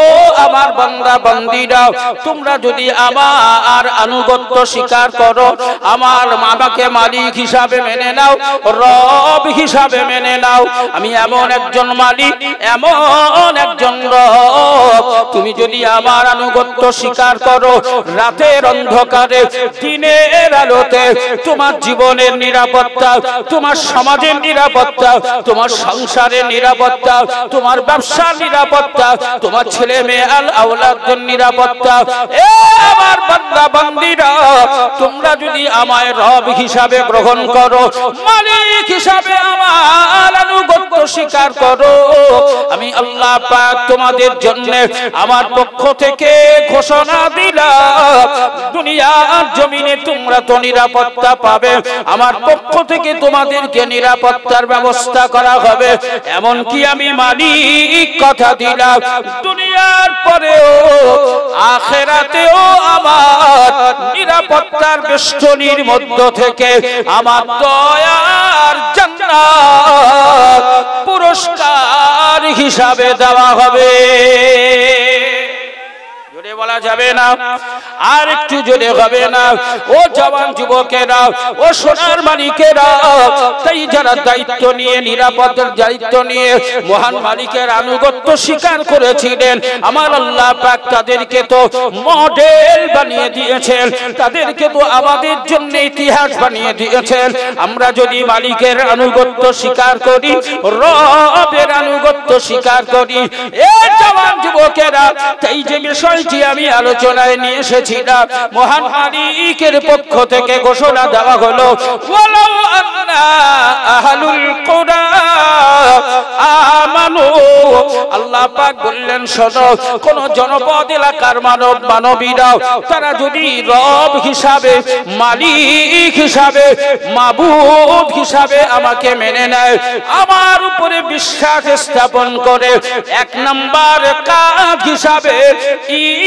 আমার বান্দা বান্দীরা, তোমরা যদি আমার আনুগত্য স্বীকার করো, আমার আমাকে মালিক হিসাবে মেনে নাও, রব হিসাবে মেনে নাও, আমি এমন একজন মালিক, এমন একজন রব, তুমি যদি আমার আনুগত্য স্বীকার করো, রাতের অন্ধকারে দিনের আলোতে তোমার জীবনের নিরাপত্তা, তোমার সমাজের নিরাপত্তা, তোমার সংসারের নিরাপত্তা, তোমার ব্যবসার নিরাপত্তা, তোমার ছেলে মেয়ে আল আওলাদের নিরাপত্তা, এ আমার বান্দা বান্দীরা, তোমরা যদি আমায় রব হিসাবে গ্রহণ করো, মালিক হিসাবে আমার আনুগত্য স্বীকার করো, আমি আল্লাহ পাক তোমাদের জন্য আমার পক্ষ থেকে ঘোষণা দিলাম, দুনিয়ার জমিনে তোমরা তো নিরাপত্তা পাবে, আমার পক্ষ থেকে তোমাদেরকে নিরাপত্তার ব্যবস্থা করা হবে। এমন কি আমি মালিক কথা দিলাম, দুনিয়ার পরেও আখিরাতেও আমার নিরাপত্তার বেষ্টনীর মধ্য থেকে আমার দয়ার জান্নাত পুরস্কার হিসাবে দেওয়া হবে। বলা যাবে না, আর একটু জোরে হবে না? ও জওয়ান যুবকেরা, ও সোনার মালিকেরা, তাই যারা দায়িত্ব নিয়ে, নিরাপত্তার দায়িত্ব নিয়ে মহান মালিকের আনুগত্য স্বীকার করেছিলেন, আমার আল্লাহ পাক তাদেরকে তো মডেল বানিয়ে দিয়েছেন, তাদেরকে তো আমাদের জন্য ইতিহাস বানিয়ে দিয়েছেন। আমরা যদি মালিকের আনুগত্য স্বীকার করি, রবের আনুগত্য স্বীকার করি, এ জওয়ান যুবকেরা, তাই যে বিষয়টি আমি আলোচনায় নিয়ে এসেছি এসেছিলাম, মহান মালিকের পক্ষ থেকে ঘোষণা দেওয়া হলো, ওয়ালাউ আন্না আহলুল কুরা আমানু, আল্লাহ পাক বললেন শোনো, কোন জনপদ এলাকার মানবীরা তারা যদি রব হিসাবে, মালিক হিসাবে, মাবুদ হিসাবে আমাকে মেনে নেয়, আমার উপরে বিশ্বাস স্থাপন করে, এক নাম্বার কাজ হিসাবে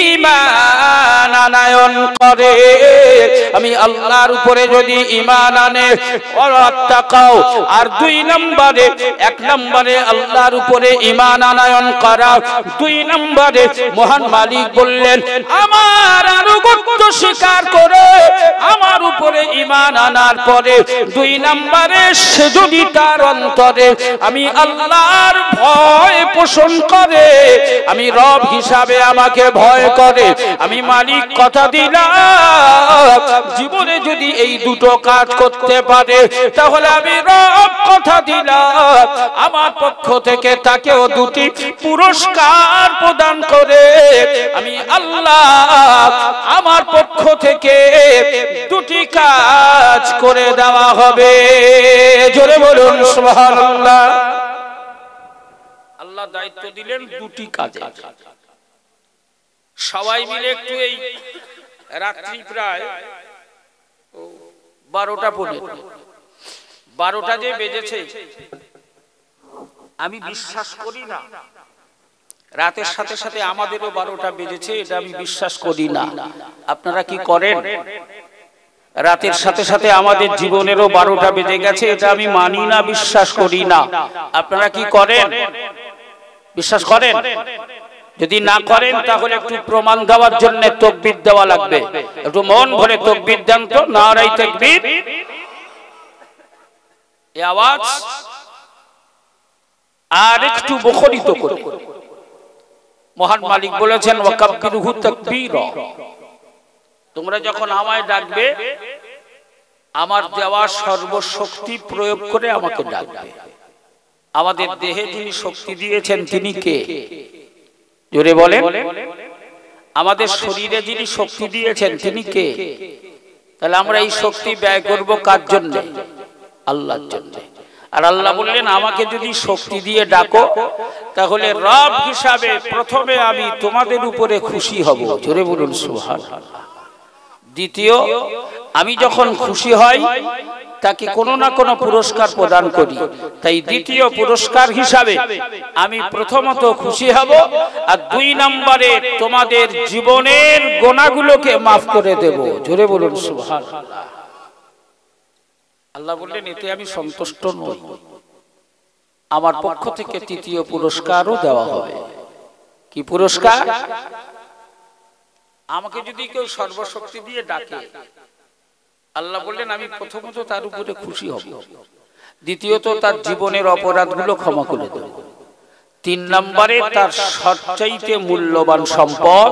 ঈমান আনয়ন করে, আমি আল্লাহর উপরে যদি ঈমান আনে, ওয়াত্তাকাও, আর দুই নম্বরে, এক নম্বরে আল্লাহর উপরে ঈমান আনয়ন করা, দুই নম্বরে মহান মালিক বললেন আমার আনুগত্য স্বীকার করে আমার উপরে ঈমান আনার পরে, দুই নম্বরে সে যদি তার অন্তরে আমি আল্লাহর ভয় পোষণ করে, আমি রব হিসাবে আমাকে ভয় করে, আমি মালিক কথা দিলাম জীবনে যদি এই দুটো কাজ করতে পারে, তাহলে আমি রব কথা দিলাম আমার পক্ষ থেকে তাকেও দুটি পুরস্কার প্রদান করে আমি আল্লাহ আমার পক্ষ থেকে দুটি কাজ করে দেওয়া হবে। জোরে বলুন সুবহানাল্লাহ। আল্লাহ দায়িত্ব দিলেন দুটি কাজে। সবাই মিলে একটু এই রাত্রি প্রায় 12টা পড়ে, 12টা যে বেজেছে আমি বিশ্বাস করি না, রাতের সাথে সাথে আমাদেরও 12টা বেজেছে, এটা আমি বিশ্বাস করি না। আপনারা কি করেন? রাতের সাথে সাথে আমাদের জীবনেরও 12টা বেজে গেছে, এটা আমি মানি না, বিশ্বাস করি না। আপনারা কি করেন? বিশ্বাস করেন? যদি না করেন তাহলে একটু প্রমাণ দেওয়ার জন্য তাকবীর দেওয়া লাগবে। একটু মন ভরে তাকবীর দেন তো, নারায়ে তাকবীর। এই আওয়াজ আর একটু মুখরিত করে। মহান মালিক বলেছেন ওয়াকাব্বিরহু তাকবীরা, তোমরা যখন আমায় ডাকবে আমার দেওয়া সর্বশক্তি প্রয়োগ করে আমাকে ডাকবে। আমাদের দেহে যিনি শক্তি দিয়েছেন তিনি কে? জোরে বলেন। আমাদের শরীরে যিনি শক্তি দিয়েছেন তিনি কে? তাহলে আমরা এই শক্তি ব্যয় করব কার জন্য? আল্লাহর জন্য। আর আল্লাহ বললেন আমাকে যদি শক্তি দিয়ে ডাকো তাহলে রব হিসাবে প্রথমে আমি তোমাদের উপরে খুশি হব। জোরে বলুন সুবহানাল্লাহ। দ্বিতীয়, আমি যখন খুশি হই তাকে কোনো না কোনো পুরস্কার প্রদান করি, তাই দ্বিতীয় পুরস্কার হিসাবে আমি প্রথমত খুশি হব, আর দুই নম্বরে তোমাদের জীবনের গুনাহগুলোকে মাফ করে দেব। জোরে বলুন সুবহানাল্লাহ। আল্লাহ বললেন এতে আমি সন্তুষ্ট নই, আমার পক্ষ থেকে তৃতীয় পুরস্কারও দেওয়া হবে। কি পুরস্কার? আমাকে যদি কেউ সর্বশক্তি দিয়ে ডাকে, আল্লাহ বললেন আমি প্রথমত তার উপরে খুশি হব, দ্বিতীয়ত তার জীবনের অপরাধগুলো ক্ষমা করে দেব, তিন নম্বরে তার সবচাইতে মূল্যবান সম্পদ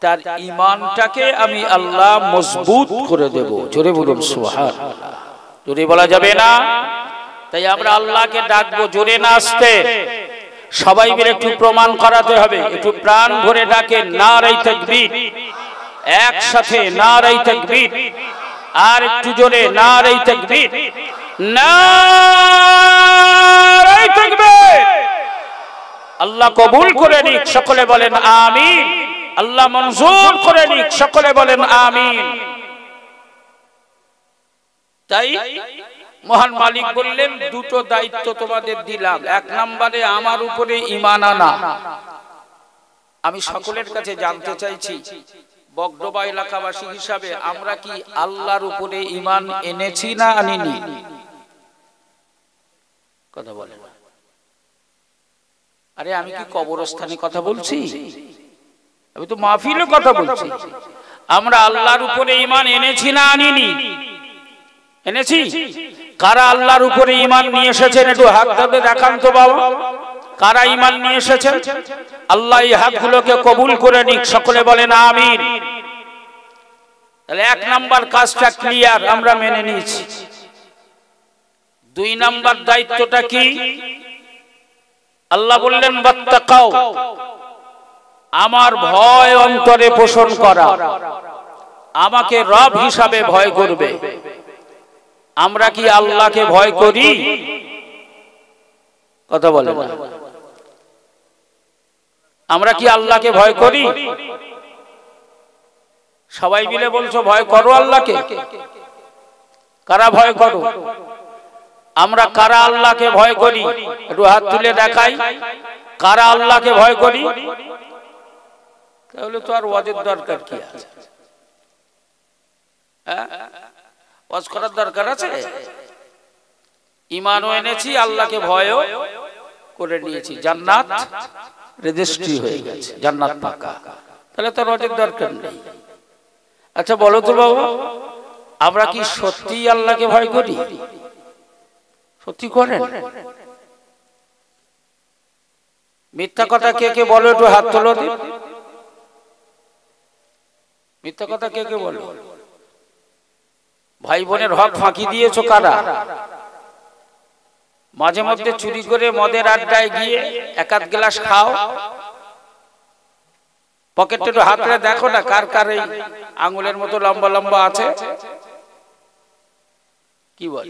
তার ঈমানটাকে আমি আল্লাহ মজবুত করে দেব। জোরে বলুন সুবহানাল্লাহ। জোরে বলা যাবে না? তাই আমরা আল্লাহকে ডাকবো, জোরে না আসতে। সবাই মিলে একটু প্রমাণ করাতে হবে, একটু প্রাণ ভরে ডাকেন নারায়ে তাকবীর, একসাথে নারায়ে তাকবীর, আর একটু জোরে নারায়ে তাকবীর, নারায়ে তাকবীর। আল্লাহ কবুল করে নিক, সকলে বলেন আমিন। আল্লাহ মঞ্জুর করে নিক, সকলে বলেন আমিন। তাই মহান মালিক বললেন দুটো দায়িত্ব তোমাদের দিলাম। এক নম্বরে আমার উপরে ঈমান আনা। আমি সকলের কাছে জানতে চাইছি বগডোবা এলাকাবাসী হিসাবে আমরা কি আল্লাহর উপরে ঈমান এনেছি না আনিনি? কথা বলেন। আরে আমি কি কবরস্থানে কথা বলছি? আমি তো মাহফিলে কথা বলছি। আমরা আল্লাহর উপরে ঈমান এনেছি না আনিনি? এনেছি। কারা আল্লাহর উপরে ঈমান নিয়ে এসেছেন একটু হাত তুলে দেখান তো বাবা। কারা ঈমান নিয়ে এসেছেন? আল্লাহ এই হাতগুলোকে কবুল করে নিক, সকলে বলেন আমিন। তাহলে এক নাম্বার কাজটা ক্লিয়ার, আমরা মেনে নিয়েছি। দুই নাম্বার দায়িত্বটা কি? আল্লাহ বললেন ওয়াত্তাকাও, আমার ভয় অন্তরে পোষণ করা, আমাকে রব হিসাবে ভয় করবে। আমরা কি আল্লাহকে ভয় করি? কথা বলে না। আমরা কি আল্লাহকে ভয় করি? সবাই মিলে বলছো ভয় করো আল্লাহকে। কারা ভয় করো? আমরা কারা আল্লাহকে ভয় করি? একটু হাত তুলে দেখাই, কারা আল্লাহকে ভয় করি? তাহলে তো আর ওয়াজের দরকার কি আছে? ওয়াজ করার দরকার আছে? ঈমানও এনেছি, আল্লাহকে ভয়ও করে নিয়েছি, জান্নাত রেজিস্ট্রি হয়ে গেছে, জান্নাত পাকা। তাহলে তো ওয়াজের দরকার নেই। আচ্ছা বলো তো বাবা, আমরা কি সত্যি আল্লাহকে ভয় করি? সত্যি করেন? মিথ্যা কথা কে কে বলো? একটু হাত তোলো। মিথ্যা কথা কে কে বলো? ভাই বোনের হক ফাঁকি দিয়েছো কারা? মাঝে মধ্যে চুরি করে মদের আড্ডায় গিয়ে এক আধ গ্লাস খাও, পকেটে একটু হাত রেখে দেখো না কার কার এই আঙুলের মতো লম্বা লম্বা আছে। কি বল?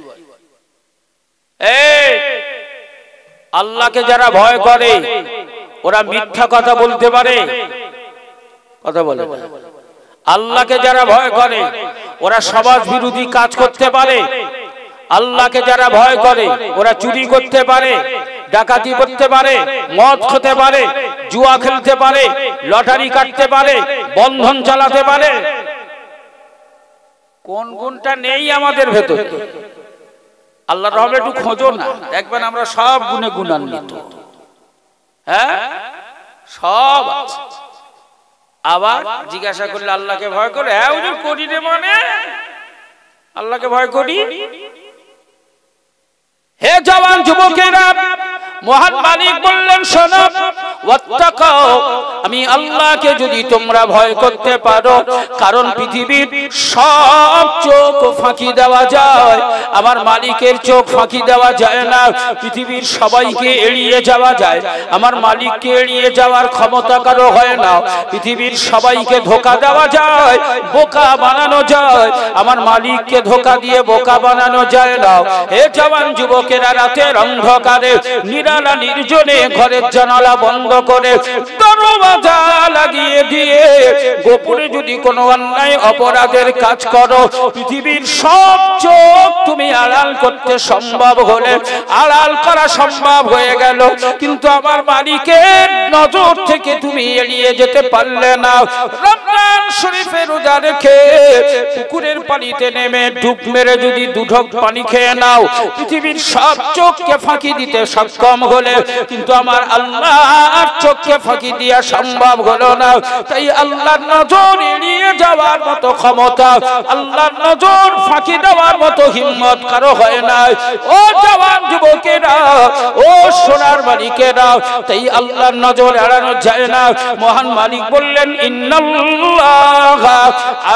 এই আল্লাহকে যারা ভয় করে ওরা মিথ্যা কথা বলতে পারে? কথা বলে। আল্লাহকে যারা ভয় করে ওরা সমাজ বিরোধী কাজ করতে পারে? আল্লাহকে যারা ভয় করে ওরা চুরি করতে পারে, ডাকাতি করতে পারে, মদ খেতে পারে, জুয়া খেলতে পারে, লটারি কাটতে পারে, বন্ধন চালাতে পারে? কোন গুণটা নেই আমাদের ভেতরে? আল্লাহর রহমতে একটু খোঁজো না, দেখবেন আমরা সব গুণে গুণান্বিত। হ্যাঁ, সব আছে। আবার জিজ্ঞাসা করলে আল্লাহকে ভয় করে, হ্যাঁ হুজুর করি রে, মানে আল্লাহকে ভয় করি। হে জওয়ান যুবকেরা, মহান মালিক বললেন শোনো, ওয়াত্তাকাও, আমি আল্লাহকে যদি তোমরা ভয় করতে পারো, কারণ পৃথিবীর সব চোখ ফাঁকি দেওয়া যায়, আমার মালিকের চোখ ফাঁকি দেওয়া যায় না। পৃথিবীর সবাইকে এড়িয়ে যাওয়া যায়, আমার মালিককে এড়িয়ে যাওয়ার ক্ষমতা কারো হয় না। পৃথিবীর সবাইকে ধোঁকা দেওয়া যায়, বোকা বানানো যায়, আমার মালিককে ধোঁকা দিয়ে বোকা বানানো যায় না। হে জওয়ান যুবকেরা, রাতের অন্ধকারে নিরালা নির্জনে ঘরের জানালা বন্ধ করে দরওয়াজা লাগিয়ে দিয়ে গোপনে যদি কোনো অন্যায় অপরাধের কাজ করো, পৃথিবীর সব চোখ তুমি আড়াল করতে সম্ভব হলে আড়াল করা সম্ভব হয়ে গেল, কিন্তু আমার মালিকের নজর থেকে তুমি এড়িয়ে যেতে পারলে না। রমজান শরীফে রোজা রেখে পুকুরের পানিতে নেমে ডুব মেরে যদি দুঢক পানি খেয়ে নাও, পৃথিবীর সব চোখকে ফাঁকি দিতে সক্ষম হলে কিন্তু আমার আল্লাহর চোখকে ফাঁকি দেওয়া সম্ভব হলো না। তাই আল্লাহর নজর এড়িয়ে যাওয়ার মতো ক্ষমতা, আল্লাহর নজর ফাঁকি দেওয়ার মতো হিম্মত কারো হয় না। ও জওয়ান যুবকেরা, ও সোনার মালিকেরা, তাই আল্লাহর নজর এড়ানো যায় না। মহান মালিক বললেন, ইন্নাল্লাহা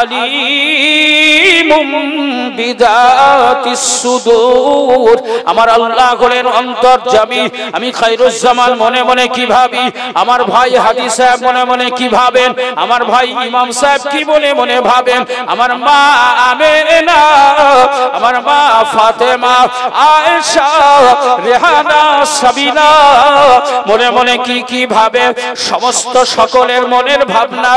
আলিমুম বিযাতিস সুদূর, আমার আল্লাহ হলেন অন্তর্যামী। আমি খায়রুজ্জামান মনে মনে কি ভাবি, আমার ভাই হাদি সাহেব মনে মনে কি ভাবেন, আমার ভাই ইমাম সাহেব কি মনে মনে ভাবেন, আমার মা আমেনা, আমার মা ফাতেমা, আয়েশা, রেহানা, সাবিনা মনে মনে কি কি ভাবে, সমস্ত সকলের মনের ভাবনা,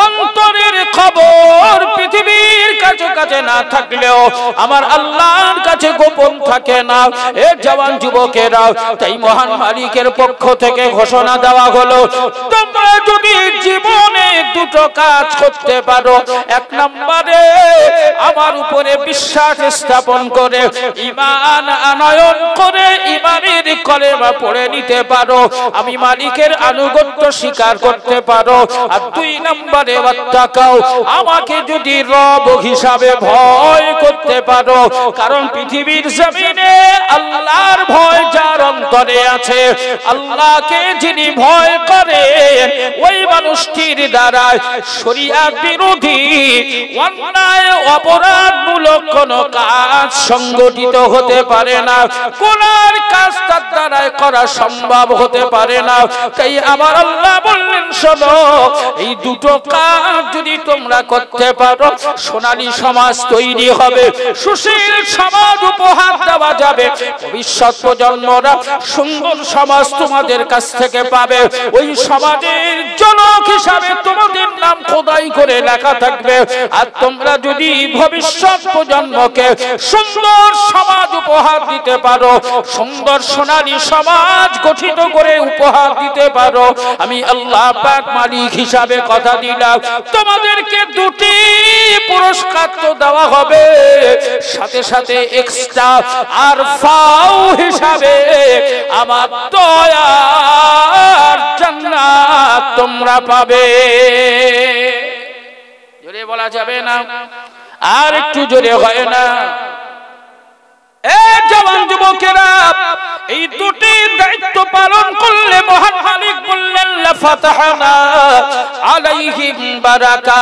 অন্তরের খবর পৃথিবীর কাছে কাছে না থাকলেও আমার আল্লাহর কাছে গোপন থাকে না। এ জওয়ান যুবকেরা, তাই মহান মালিকের পক্ষ থেকে ঘোষণা দেওয়া হলো, তোমরা যদি জীবনে দুটো কাজ করতে পারো, এক নম্বরে আমার উপরে বিশ্বাস স্থাপন করে ঈমান আনয়ন করে ঈমানের কলেমা পড়ে নিতে পারো, আমি মালিকের আনুগত্য স্বীকার করতে পারো, আর দুই নম্বরে ওয়াত্তাকাও, আমাকে যদি রব হিসাবে ভয় করতে পারো, কারণ পৃথিবীর জমিনে আল্লাহর ভয় যার অন্তরে আছে, আল্লাহকে যিনি ভয় করে ওই মানুষটির দ্বারা শরিয়াত বিরোধী অন্যায় অপরাধমূলক গুণামূলক কোন কাজ সংগঠিত হতে পারে না, গুনার কাজ তার দ্বারাই করা সম্ভব হতে পারে না। তাই আমার আল্লাহ বললেন, শোনো, এই দুটো কাজ যদি তোমরা করতে পারো, সোনালী সমাজ তৈরি হবে, সুশীল সমাজ উপহার দেওয়া যাবে, ভবিষ্যৎ প্রজন্মরা সুন্দর সমাজ তোমাদের কাছ থেকে পাবে। ওই সমাজের জনক হিসাবে তোমাদের নাম খোদাই করে লেখা থাকবে। আর তোমরা যদি ভবিষ্যৎ প্রজন্মকে সুন্দর সমাজ উপহার দিতে পারো, সুন্দর সোনালী সমাজ গঠিত করে উপহার দিতে পারো, আমি আল্লাহ পাক মালিক হিসাবে কথা দিলাম, তোমাদেরকে দুটি পুরস্কার তো দেওয়া হবে, সাথে সাথে এক্সট্রা আর ফাও হিসাবে আমার দয়ার জান্নাত তোমরা পাবে। জোরে বলা যাবে না? আর একটু জোরে হয় না? জওয়ান যুবকেরা, এই দুটি দায়িত্ব পালন করলে মহান মালিক বললেন, লাফাতাহনা আলাইহিম বারাকাত,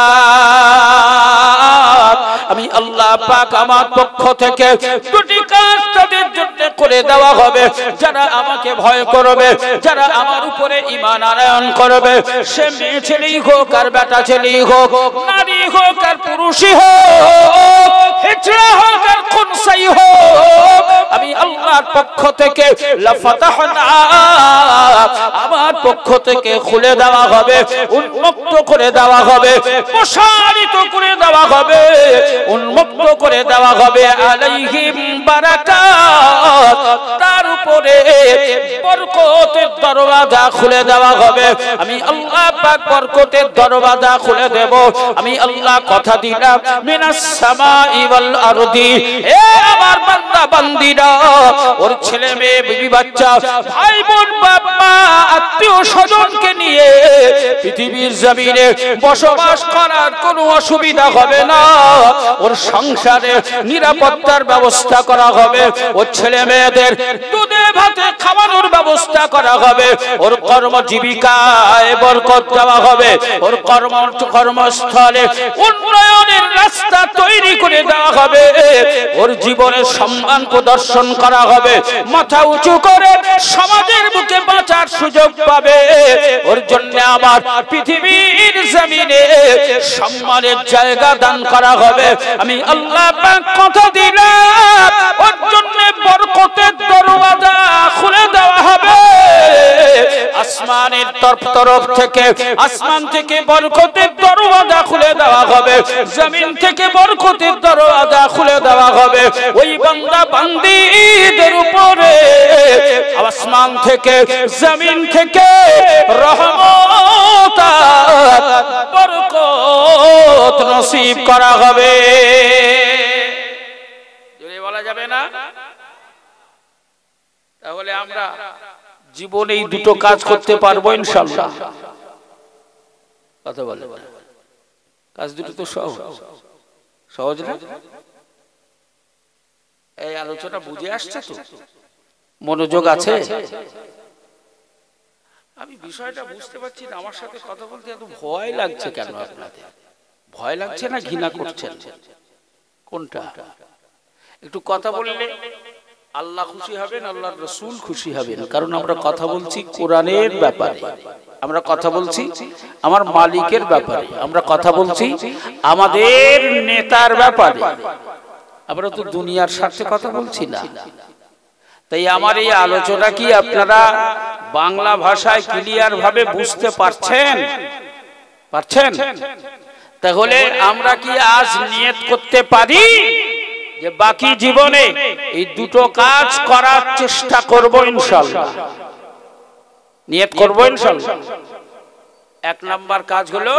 আমি আল্লাহ পাক আমার পক্ষ থেকে দুটি কাজ তাদের জন্য করে দেওয়া হবে। যারা আমাকে ভয় করবে, যারা আমার উপরে ঈমান আনয়ন করবে, সে মেয়ে ছেলেই হোক আর বেটা ছেলেই হোক, নারী হোক আর পুরুষই হোক, হিজড়া হোক আর খুনসাই হোক, আমি আল্লাহর পক্ষ থেকে লাফাতাহনা, আমার পক্ষ থেকে খুলে দেওয়া হবে, উন্মুক্ত করে দেওয়া হবে, প্রসারিত করে দেওয়া হবে, উন্মুক্ত করে দেওয়া হবে, আলাইহিম বারাকাত, তার উপরে বরকতের দরওয়াজা খুলে দেওয়া হবে। আমি আল্লাহ পাক বরকতের দরওয়াজা খুলে দেব। আমি আল্লাহ কথা দিলাম, মিনাস সামাই ওয়াল আরদি, এ আমার বান্দা বান্দিরা, ওর ছেলে মেয়ে বিবি বাচ্চা ভাই বোন বাপ মা আত্মীয় স্বজনকে নিয়ে পৃথিবীর জমিনে বসবাস করার কোনো অসুবিধা হবে না। ওর সংসারে নিরাপত্তার ব্যবস্থা করা হবে, ওর ছেলে মেয়েদের দুধে ভাতে খাওয়ানোর ব্যবস্থা করা হবে, ওর কর্মজীবিকায় বরকত দেওয়া হবে, ওর কর্মস্থলে উন্নয়নের রাস্তা তৈরি করে দেওয়া হবে, ওর জীবনের সম্মান প্রদর্শন করা হবে, মাথা উঁচু করে সমাজের বুকে বাঁচার সুযোগ পাবে। ওর জন্য আমার পৃথিবীর জমিনে সম্মানের জায়গা দান করা হবে। আমি আল্লাহ পাক কথা দিলাম, ওর জন্য বরকতের দরওয়াজা খুলে দেওয়া হবে। আসমানের তরফ থেকে, আসমান থেকে বরকতের দরওয়াজা খুলে দেওয়া হবে, জমিন থেকে বরকতের দরওয়াজা খুলে দেওয়া হবে। ওই বান্দা বান্দীদের উপরে আসমান থেকে জমিন থেকে রহমত বরকত নসিব করা হবে। জোরে বলা যাবে না? তাহলে আমরা জীবনে এই দুটো কাজ করতে পারবো ইনশাআল্লাহ। কথা বলে কাজ দুটো তো সহজ না? এই আলোচনা বুঝে আসছে তো? মনোযোগ আছে? আমি বিষয়টা বুঝতে পারছি না। আমার সাথে কথা বলতে এত ভয় লাগছে কেন আপনাদের? ভয় লাগছে না ঘৃণা করছেন? কোনটা? একটু কথা বললে আল্লাহ খুশি হবেন, আল্লাহর রাসূল খুশি হবেন। কারণ আমরা কথা বলছি কোরআনের ব্যাপারে, আমরা কথা বলছি আমার মালিকের ব্যাপারে, আমরা কথা বলছি আমাদের নেতার ব্যাপারে। আমরা তো দুনিয়ার স্বার্থে কথা বলছি না। তাই আমার এই আলোচনা কি আপনারা বাংলা ভাষায় ক্লিয়ার ভাবে বুঝতে পারছেন? তাহলে আমরা কি আজ নিয়ত করতে পারি যে বাকি জীবনে এই দুটো কাজ করার চেষ্টা করব ইনশাআল্লাহ? নিয়ত করব ইনশাআল্লাহ। এক নাম্বার কাজ হলো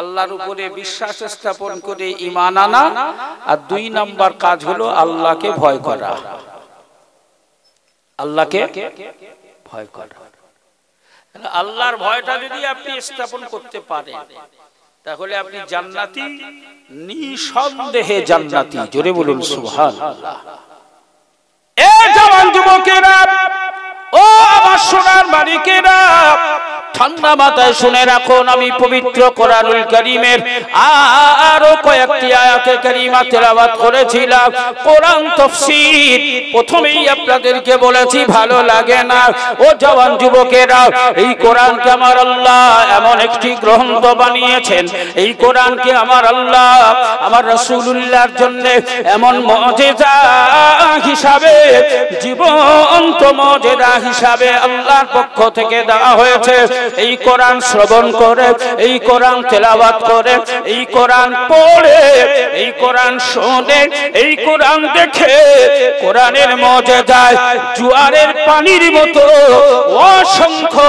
আল্লাহর উপরে বিশ্বাস স্থাপন করে ঈমান আনা, আর দুই নাম্বার কাজ হলো আল্লাহকে ভয় করা। আল্লাহকে ভয় করা। আল্লাহর ভয়টা যদি আপনি স্থাপন করতে পারেন, তাহলে আপনি জান্নাতি, নিঃসন্দেহে জান্নাতি। জোরে বলুন সুবহানাল্লাহ। এ জওয়ান যুবকেরা, ও আমার সোনার মালিকেরা ঠান্ডা মাথায় শুনে রাখুন, আমি পবিত্র কোরআনুল কারীমের আরো কয়েকটি আয়াতে কারীমা তেলাওয়াত করেছিলাম। কোরআন তাফসীর প্রথমেই আপনাদেরকে বলেছি, ভালো লাগে না ও জওয়ান যুবকেরা, এই কোরআনকে আমার আল্লাহ এমন একটি গ্রন্থ বানিয়েছেন, এই কোরআনকে আমার আল্লাহ আমার রাসূলুল্লাহর জন্য এমন মুজিজা হিসাবে, জীবন্ত মুজিজা হিসাবে আল্লাহর পক্ষ থেকে দেওয়া হয়েছে। এই কোরআন শ্রবণ করে, এই কোরআন তেলাওয়াত করে, এই কোরআন পড়ে, এই কোরআন শুনে, এই কোরআন দেখে কোরআনের মুজিজায় জোয়ারের পানির মতো অসংখ্য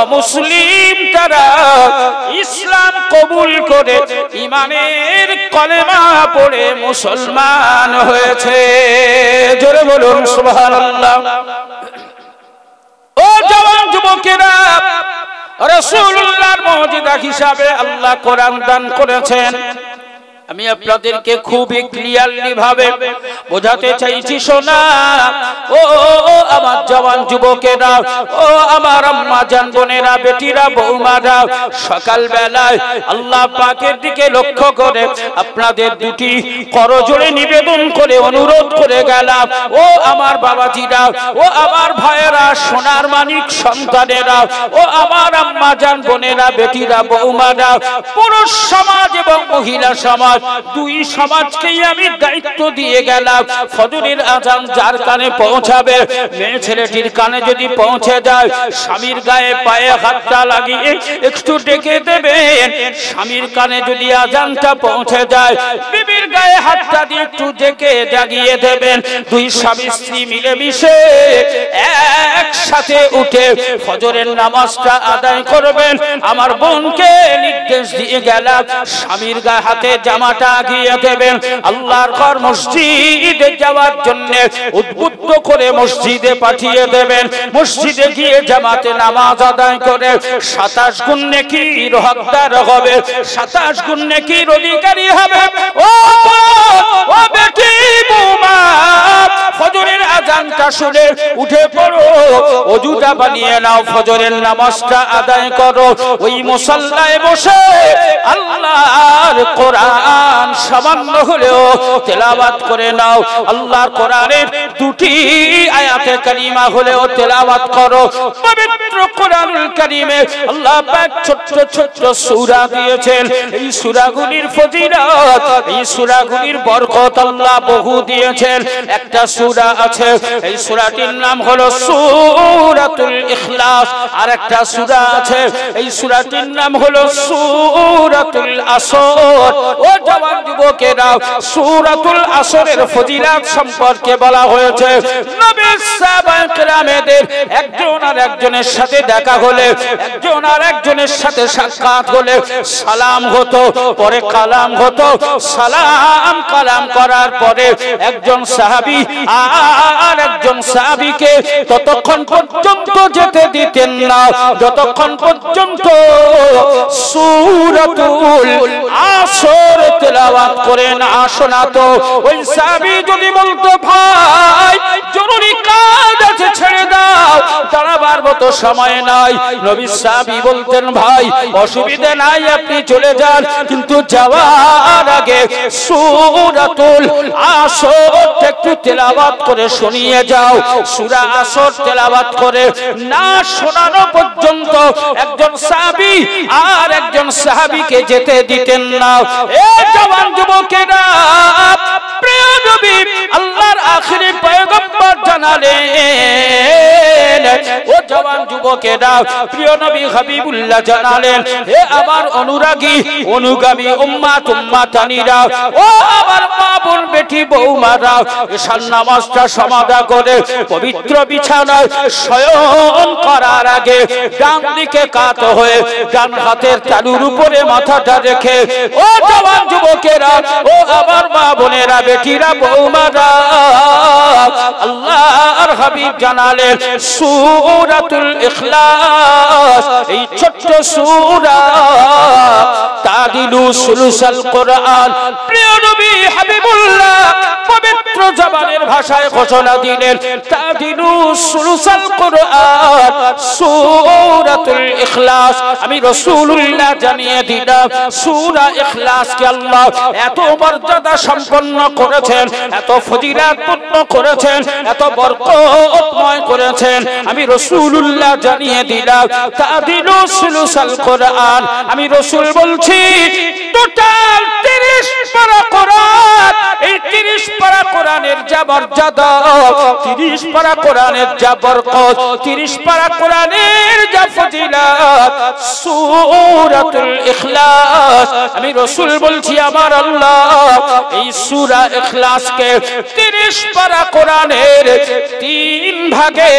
অমুসলিম তারা ইসলাম কবুল করে ঈমানের কলেমা পড়ে মুসলমান হয়েছে। জোরে বলুন সুবহানাল্লাহ। ও জওয়ান যুবকেরা, রাসূলুল্লাহর মুজিজা হিসাবে আল্লাহ কোরআন দান করেছেন। আমি আপনাদেরকে খুবই ক্লিয়ারলি ভাবে বোঝাতে চাইছি। শোনা ও আমার জওয়ান যুবকেরা, ও আমার আম্মা জান বোনেরা, বেটিরা, বৌমারা, সকাল বেলায় আল্লাহ পাকের দিকে লক্ষ্য করে আপনাদের দুটি করজোড়ে নিবেদন করে অনুরোধ করে গেলাম, ও আমার বাবাজিরা, ও আমার ভাইয়েরা, সোনার মানিক সন্তানেরা, ও আমার আম্মা জান বোনেরা, বেটিরা, বৌমারা, পুরুষ সমাজ এবং মহিলা সমাজ, দুই সমাজকেই আমি দায়িত্ব দিয়ে গেলাম। ফজরের আজান যার কানে পৌঁছাবে, মেয়ে ছেলেটির কানে যদি পৌঁছে যায়, স্বামীর গায়ে পায়ে হাতটা লাগিয়ে একটু ডেকে দেবেন। স্বামীর কানে যদি আজানটা পৌঁছে যায়, বিবির গায়ে হাতটা দিয়ে একটু ডেকে জাগিয়ে দেবেন। দুই স্বামী স্ত্রী মিলেমিশে একসাথে উঠে ফজরের নামাজটা আদায় করবেন। আমার বোনকে নির্দেশ দিয়ে গেলাম, স্বামীর গায়ে হাতে জামাটা আগিয়ে দেবেন। আল্লাহর ঘর মসজিদে যাওয়ার জন্য উদ্বুদ্ধ করে মসজিদে পাঠিয়ে দেবেন। মসজিদে গিয়ে জামাতে নামাজ আদায় করে 27 গুণ নেকির হকদার হবে, 27 গুণ নেকির অধিকারী হবে। ও বেটি বৌমা, ফজরের আজানটা শুনে উঠে পড়ো, ওযুটা বানিয়ে নাও, ফজরের নামাজটা আদায় করো। ওই মুসাল্লায় বসে আল্লাহর কোরআন সামান্য হলেও তেলাওয়াত করে নাও। আল্লাহর কোরআনের দুটি আয়াতে কারিমা হলেও তেলাওয়াত করো। পবিত্র কোরআনুল কারীমে আল্লাহ পাক ছোট ছোট সূরা দিয়েছেন। এই সূরাগুলির ফজিলত, এই সূরাগুলির বরকত আল্লাহ বহু দিয়েছেন। একটা সূরা আছে, এই সূরাটির নাম হলো সূরাতুল ইখলাস। আর একটা সূরা আছে, এই সূরাটির নাম হলো সূরাতুল আসর। ও জওয়ান যুবকেরা, সূরাতুল আসরের ফজিলত সম্পর্কে বলা হয়েছে, নবী সাহাবায়ে কেরামদের একজন আর একজনের সাথে দেখা হলে, একজন আর একজনের সাথে সাক্ষাৎ হলে সালাম হতো, পরে কালাম হতো। সালাম কালাম করার পরে একজন সাহাবী আর একজন সাহাবীকে ততক্ষণ পর্যন্ত যেতে দিতেন না যতক্ষণ পর্যন্ত সূরাতুল আসর তেলাওয়াত করে না শোনাতো। ওই সাহাবী যদি বলতো, ভাই জরুরি কাজ আছে, ছেড়ে দাও, দাঁড়াবার মতো সময় নাই, নবী সাহাবী বলতেন, ভাই অসুবিধা নাই, আপনি চলে যান, কিন্তু যাওয়ার আগে সূরাতুল আসর একটু তেলাওয়াত করে শুনিয়ে যাও। সূরা আসর তেলাওয়াত করে না শোনানো পর্যন্ত একজন সাহাবী আর একজন সাহাবীকে যেতে দিতেন না। এ জওয়ান যুবকেরা, প্রিয় নবী আল্লাহর আখিরি পয়গম্বর জানালেন, ও জওয়ান যুবকেরা, প্রিয় নবী হাবিবুল্লাহ জানালেন, হে আমার অনুরাগী অনুগামী উম্মাত উম্মাতানিরা, ও আমার মা বোন বেটি বৌমারা, ঈশার নামাজটা সমাদা করে পবিত্র বিছানায় শয়ন করার আগে ডান দিকে কাত হয়ে ডান হাতের তালুর উপরে মাথাটা রেখে, ও জওয়ান যুবকেরা, ও আমার মা বোনেরা, বেটিরা, বৌমারা, আল্লাহর হাবিব জানালেন সূরাতুল ইখলাস, এই ছোট্ট সূরা তাদিলু সুলুসাল কোরআন। প্রিয় নবী হাবিবুল্লাহ পবিত্র জবানের ভাষায় ঘোষণা দিলেন তাদিলু সুলুসাল কুরআন সূরাতুল ইখলাস। আমি রাসূলুল্লাহ জানিয়ে দিলাম সূরা ইখলাসকে আল্লাহ এত মর্যাদা সম্পন্ন করেছেন, এত ফজিলতপূর্ণ করেছেন, এত বরকতময় করেছেন। আমি রাসূলুল্লাহ জানিয়ে দিলাম তাদিলু সুলুসাল কুরআন। আমি রাসূল বলছি টোটাল 30 পারা কোরআন, এই 30 পারা কোরআনের যা মর্যাদা, 30 পারা কোরআনের যা বরকত, 30 পারা কোরআনের যা ফজিলত, সূরাতুল ইখলাস। আমি রাসূল বলছি আমার আল্লাহ এই সূরা ইখলাসকে 30 পারা কোরআনের 3 ভাগে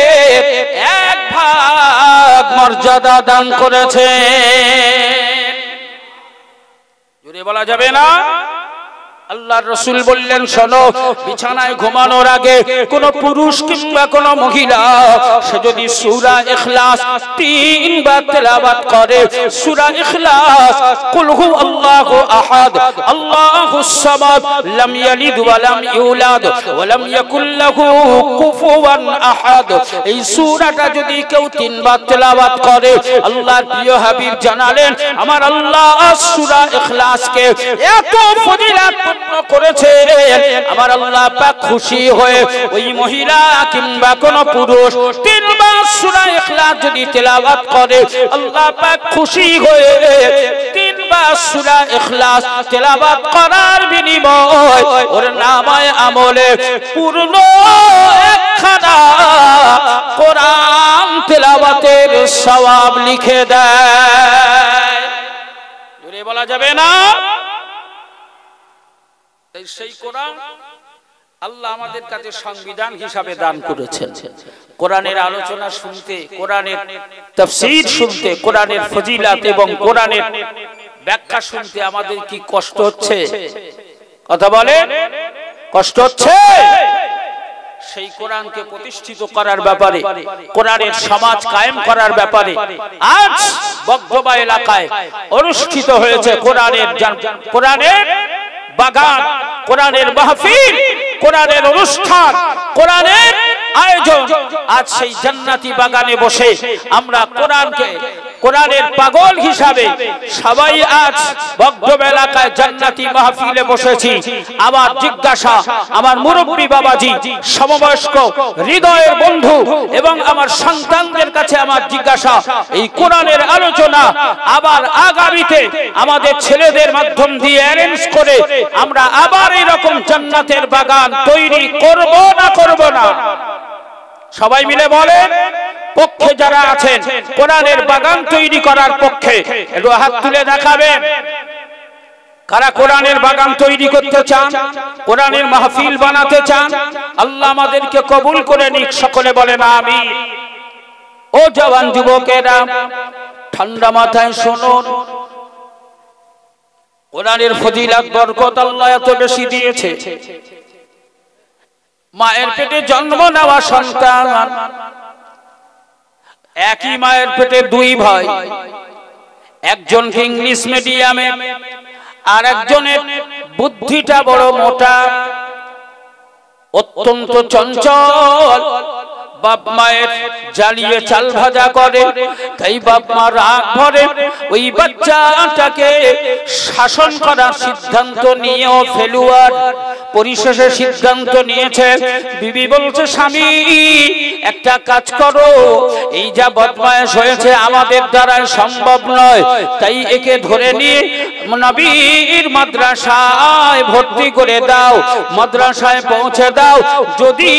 1 ভাগ মর্যাদা দান করেছেন। জোরে বলা যাবে না? আল্লাহর রাসূল বললেন শোনো, বিছানায় ঘুমানোর আগে কোন পুরুষ কিংবা কোন মহিলা সে যদি সূরা ইখলাস 3 বার তেলাওয়াত করে, সূরা ইখলাস কুল হু আল্লাহু আহাদ আল্লাহুস সামাদ লাম ইয়ালিদ ওয়া লাম ইউলাদ ওয়া লাম ইয়াকুল লাহু কুফুওয়ান আহাদ, এই সূরাটা যদি কেউ 3 বার তেলাওয়াত করে, আল্লাহর প্রিয় হাবিব জানালেন আমার আল্লাহ সূরা ইখলাসকে এত ফজিলত করেছে, আমার আল্লাহ পাক খুশি হয়ে ওই মহিলা কিংবা কোন পুরুষ 3 বার সূরা ইখলাস যদি তেলাওয়াত করে, আল্লাহ পাক খুশি হয়ে 3 বার সূরা ইখলাস তেলাওয়াত করার বিনিময়ে ওর নামায়ে আমলে পূর্ণ একখানা কোরআন তেলাওয়াতের সওয়াব লিখে দেয়। জোরে বলা যাবে না? সেই কোরআন আল্লাহ আমাদের কাছে সংবিধান হিসাবে দান করেছেন। কোরআনের আলোচনা শুনতে, কোরআনের তাফসীর শুনতে, কোরআনের ফজিলত এবং কোরআনের ব্যাখ্যা শুনতে আমাদের কি কষ্ট হচ্ছে? কথা বলেন, কষ্ট হচ্ছে? সেই কোরআনকে প্রতিষ্ঠিত করার ব্যাপারে, কোরআনের সমাজ কায়েম করার ব্যাপারে আজ বগডোবা এলাকায় অনুষ্ঠিত হয়েছে কোরআনের বাগান, কোরআনের মাহফিল, কোরআনের অনুষ্ঠান, কোরআনের আয়োজন। আজ সেই জান্নাতি বাগানে বসে আমরা কোরআনের পাগল হিসাবে সবাই আজ বগডোবা এলাকায় জান্নাতি মাহফিলে বসেছি। আমার জিজ্ঞাসা, আমার মুরব্বী বাবাজি, সমবয়স্ক হৃদয়ের বন্ধু এবং আমার সন্তানদের কাছে আমার জিজ্ঞাসা, এই কোরআনের আলোচনা আবার আগামীতে আমাদের ছেলেদের মাধ্যম দিয়ে অ্যারেঞ্জ করে আমরা আবার এরকম জান্নাতের বাগান তৈরি করব না করব না? সবাই মিলে বলেন, পক্ষে যারা আছেন কোরআনের বাগান তৈরি করার পক্ষে একটু হাত তুলে দেখাবেন। কারা কোরআনের বাগান তৈরি করতে চান, কোরআনের মাহফিল বানাতে চান? আল্লাহ আমাদেরকে কবুল করে নিক। সকলে বলেন আমিন। ও জওয়ান যুবকেরা, ঠান্ডা মাথায় শুনুন, কোরআনের ফজিলত বরকত আল্লাহ এত বেশি দিয়েছে। মায়ের পেটে জন্ম নেওয়া সন্তান, একই মায়ের পেটে 2 ভাই, একজনকে ইংলিশ মিডিয়ামে আর একজনের বুদ্ধিটা বড় মোটা, অত্যন্ত চঞ্চল। বাপ মায়ের জ্বালিয়ে চাল ভাজা করে, তাই বাপ মা রাগ ভরে ওই বাচ্চাটাকে শাসন করার সিদ্ধান্ত নিয়েও ফেলুয়ার। পরিশেষে সিদ্ধান্ত নিয়েছে, বিবি বলছে স্বামী একটা কাজ করো, এই যা বদমায়েশ হয়েছে আমাদের দ্বারা সম্ভব নয়, তাই একে ধরে নিয়ে নবীর মাদ্রাসায় ভর্তি করে দাও, মাদ্রাসায় পৌঁছে দাও। যদি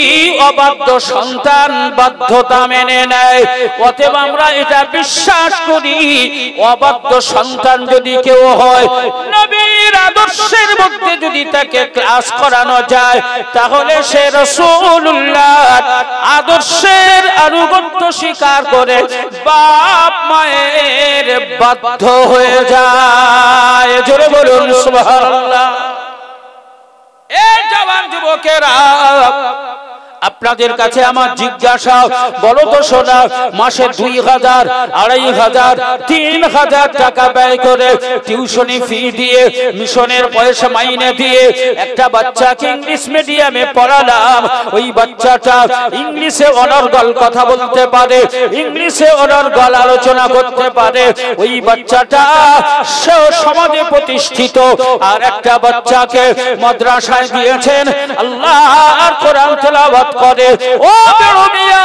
অবাধ্য সন্তান বাধ্যতা মেনে নেয়, অতএব আমরা এটা বিশ্বাস করি অবাধ্য সন্তান যদি কেউ হয়, নবীর আদর্শের মধ্যে যদি তাকে ক্লাস করানো যায়, তাহলে সে রাসূলুল্লাহ আদর্শের আনুগত্য স্বীকার করে বাপ মায়ের বাধ্য হয়ে যায়। জোরে বলুন সুবহানাল্লাহ। এই জওয়ান যুবকেরা, আপনাদের কাছে আমার জিজ্ঞাসা, বলো তো সোনা, মাসে 2000, 2500, 3000 টাকা ব্যয় করে টিউশনি ফি দিয়ে, মিশনের পয়সা মাইনে দিয়ে একটা বাচ্চাকে ইংলিশ মিডিয়ামে পড়ালাম, ওই বাচ্চাটা ইংলিশে অনর্গল কথা বলতে পারে, ইংলিশে অনর্গল আলোচনা করতে পারে, ওই বাচ্চাটা সমাজে প্রতিষ্ঠিত। আর একটা বাচ্চাকে মাদ্রাসায় দিয়েছেন, আল্লাহর কোরআন তেলাওয়াত করে, ও মিয়া,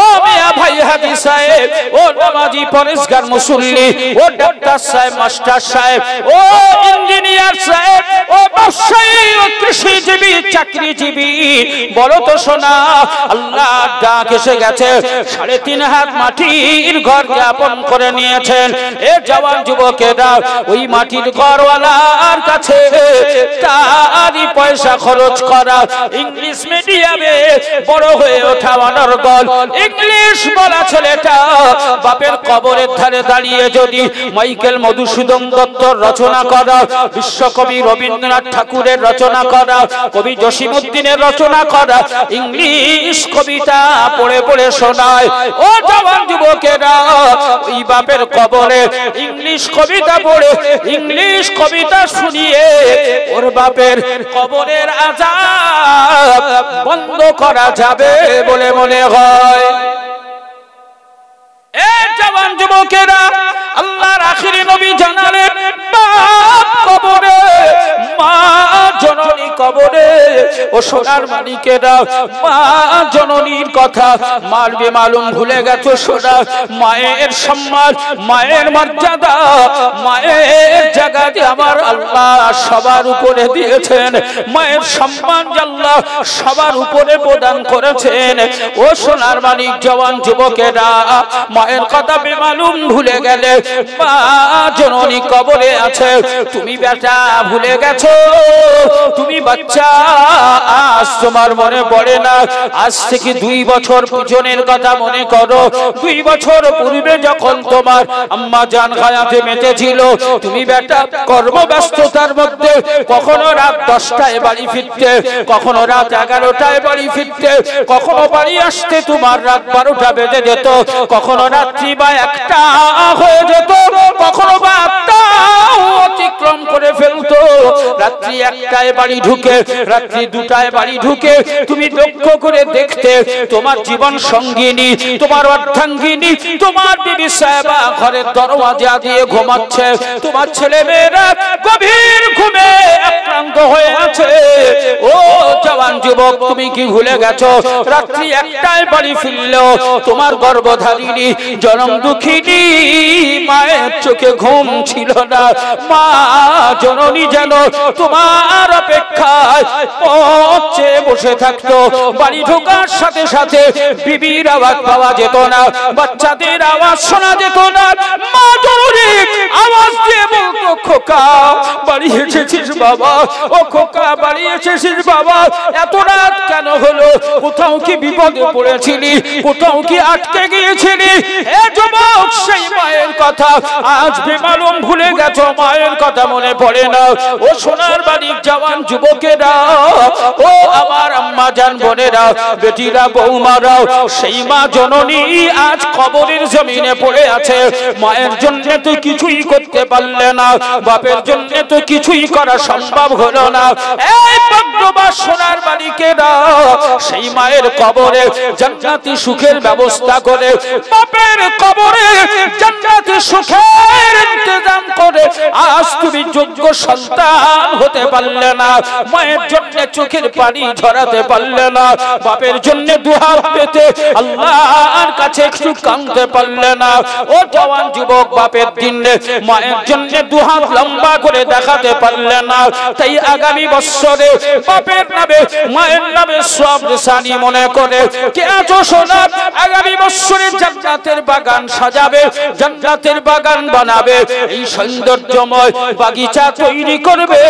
ও মিয়া ভাই হাজি সাহেব, ও নামাজি পরেশগার মুসল্লি, ও ডাক্তার সাহেব, মাস্টার সাহেব, ও ইঞ্জিনিয়ার সাহেব, ও ব্যবসায়ী, ও কৃষিজীবী, চাকরিজীবী, বলো তো সোনা, আল্লাহর ডাক এসে গেছে, 3.5 হাত মাটির ঘর জ্ঞাপন করে নিয়েছেন। এ জওয়ান যুবকেরা, ওই মাটির ঘরওয়ালার কাছে তারই পয়সা খরচ করা, ইংলিশ মিডিয়ামে বড় হয়ে ওঠা অনর্গল ইংলিশ বলা ছেলেটা বাপের কবরের ধারে দাঁড়িয়ে যদি মাইকেল মধুসূদন দত্তর রচনা করা, বিশ্বকবি রবীন্দ্রনাথ ঠাকুরের রচনা করা, কবি জসিমউদ্দিনের রচনা করা ইংলিশ কবিতা পড়ে পড়ে শোনায়, ও জওয়ান যুবকেরা, ওই বাপের কবরে ইংলিশ কবিতা পড়ে, ইংলিশ কবিতা শুনিয়ে ওর বাপের কবরের আযাব বন্ধ করা যাবে বলে মনে হয়। এ জওয়ান যুবকেরা, আল্লাহর আখিরি নবী জানালেন, বাপ কবরে, মা জননী কবরে, ও সোনার মানিকেরা, মা জননীর কথা মার বেমালুম ভুলে গেছো সোনা। মায়ের সম্মান, মায়ের মর্যাদা, মায়ের জায়গাতে আমার আল্লাহ সবার উপরে দিয়েছেন, মায়ের সম্মান আল্লাহ সবার উপরে প্রদান করেছেন। ও সোনার মানিক জওয়ান যুবকেরা, মায়ের কথা বেমালুম ভুলে গেলে, মা জননী কবরে আছে, তুমি বেটা ভুলে গেছো, তুমি বাচ্চা, আজ তোমার মনে পড়ে না। আজ থেকে 2 বছর পিছনের কথা মনে করো। 2 বছর পূর্বে যখন তোমার আম্মা জান হায়াতে মেতেছিল, তুমি বেটা কর্মব্যস্ততার মধ্যে কখনো রাত 10টায় বাড়ি ফিরতে, কখনো রাত 11টায় বাড়ি ফিরতে, কখনো বাড়ি আসতে তোমার রাত 12টা বেজে যেত, কখনো রাত্রি বা 1টা হয়ে যেত, কখনো বা 8টা অতিক্রম করে ফেলতো। রাত্রি 1টায় বাড়ি ঢুকে, রাত্রি 2টায় বাড়ি ঢুকে তুমি লক্ষ্য করে দেখতে তোমার জীবন সঙ্গিনী, তোমার অর্ধাঙ্গিনী, তোমার বিবি সাহেবা ঘরের দরওয়াজা দিয়ে ঘুমাচ্ছে, তোমার ছেলে মেয়েরা গভীর ঘুমে আক্রান্ত হয়ে আছে। ও জওয়ান যুবক, তুমি কি ভুলে গেছো রাত্রি 1টায় বাড়ি ফিরলেও তোমার গর্ভধারিণী জনম দুঃখিনী মায়ের চোখে ঘুম ছিল না। মা জননী যেন তোমার অপেক্ষায় পৌঁছে বসে থাকতো। বাড়ি ঢোকার সাথে সাথে বিবির আওয়াজ পাওয়া যেত না, বাচ্চাদের আওয়াজ শোনা যেত না। মা জননী আওয়াজ দিয়ে বলতো, খোকা বাড়ি এসেছিস বাবা, ও খোকা বাড়ি এসেছিস বাবা, এত রাত কেন হলো, কোথাও কি বিপদে পড়েছিলি, কোথাও কি আটকে গিয়েছিলি? এ যুবক, সেই মায়ের কথা আজ বেমালুম ভুলে গেছো, মায়ের কথা মনে পড়ে না। ও সোনার বাড়ির জওয়ান যুবকেরা, ও আমার আম্মা জান বোনেরা, বেটিরা, বৌমারা, সেই মা জননী আজ কবরের জমিনে পড়ে আছে। মায়ের জন্য তো কিছুই করতে পারলে না, বাপের জন্য তো কিছুই করা সম্ভব হলো না। এই বন্ধুবাস সোনার বাড়িকেরা, সেই মায়ের কবরে জান্নাতি সুখের ব্যবস্থা করে, বাপের কবরে জান্নাতি সুখের ইন্তজাম করে আজ তুমি যোগ্য সন্তান হতে পারলে না, মায়ের জন্য চোখের পানি ঝরাতে পারলে না, বাপের জন্য দুহাত পেতে আল্লাহর কাছে একটু কাঁদতে পারলে না। ও জওয়ান যুবক, বাপের দিনে মায়ের জন্য দুহাত লম্বা করে দেখাতে পারলে না। তাই আগামী বছরে বাপের নামে মায়ের নামে সব নিশানি মনে করে কে আছো সোনা, আগামী বছরে জান্নাতের বাগান সাজাবে, জান্নাতের বাগান বানাবে, এই সৌন্দর্যময় বাগিচা তৈরি করবে,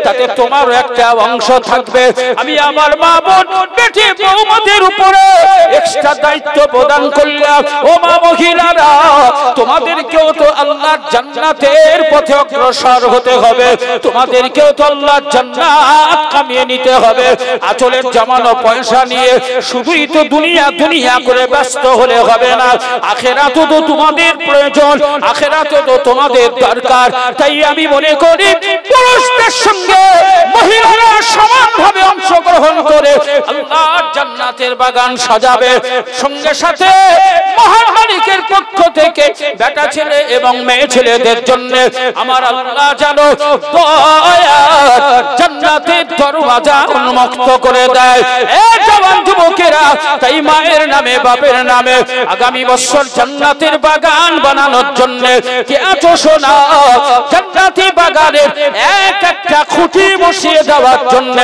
তাতে তোমার একটা অংশ থাকবে। আমি আমার মা বোন বেটি বৌমাদের উপরে এক্সট্রা দায়িত্ব প্রদান করলাম। ও মা মহিলারা, তোমাদেরকেও তো আল্লাহর জান্নাতের পথে অগ্রসর হতে হবে, তোমাদেরকেও তো আল্লাহর জান্নাত কামিয়ে নিতে হবে। আঁচলের জামানো পয়সা নিয়ে শুধুই তো দুনিয়া দুনিয়া করে ব্যস্ত হলে হবে না, আখিরাতও তো তোমাদের প্রয়োজন, আখিরাতও তো তোমাদের দরকার। তাই আমি মনে করি পুরুষদের সঙ্গে মহিলারা সমানভাবে অংশগ্রহণ করে আল্লাহর জান্নাতের বাগান সাজাবে। সঙ্গে সাথে মহান মালিকের পক্ষ থেকে বেটা ছেলে এবং মেয়ে ছেলেদের জন্য আমার আল্লাহ যেন দয়ার জান্নাতের দরওয়াজা উন্মুক্ত করে দেয়। এই জওয়ান যুবকেরা, তাই মায়ের নামে বাপের নামে আগামী বছর জান্নাতের বাগান বানানোর জন্য কে আছো সোনা, জান্নাতি বাগানের এক একটা খুঁটি বসিয়ে দেওয়ার জন্য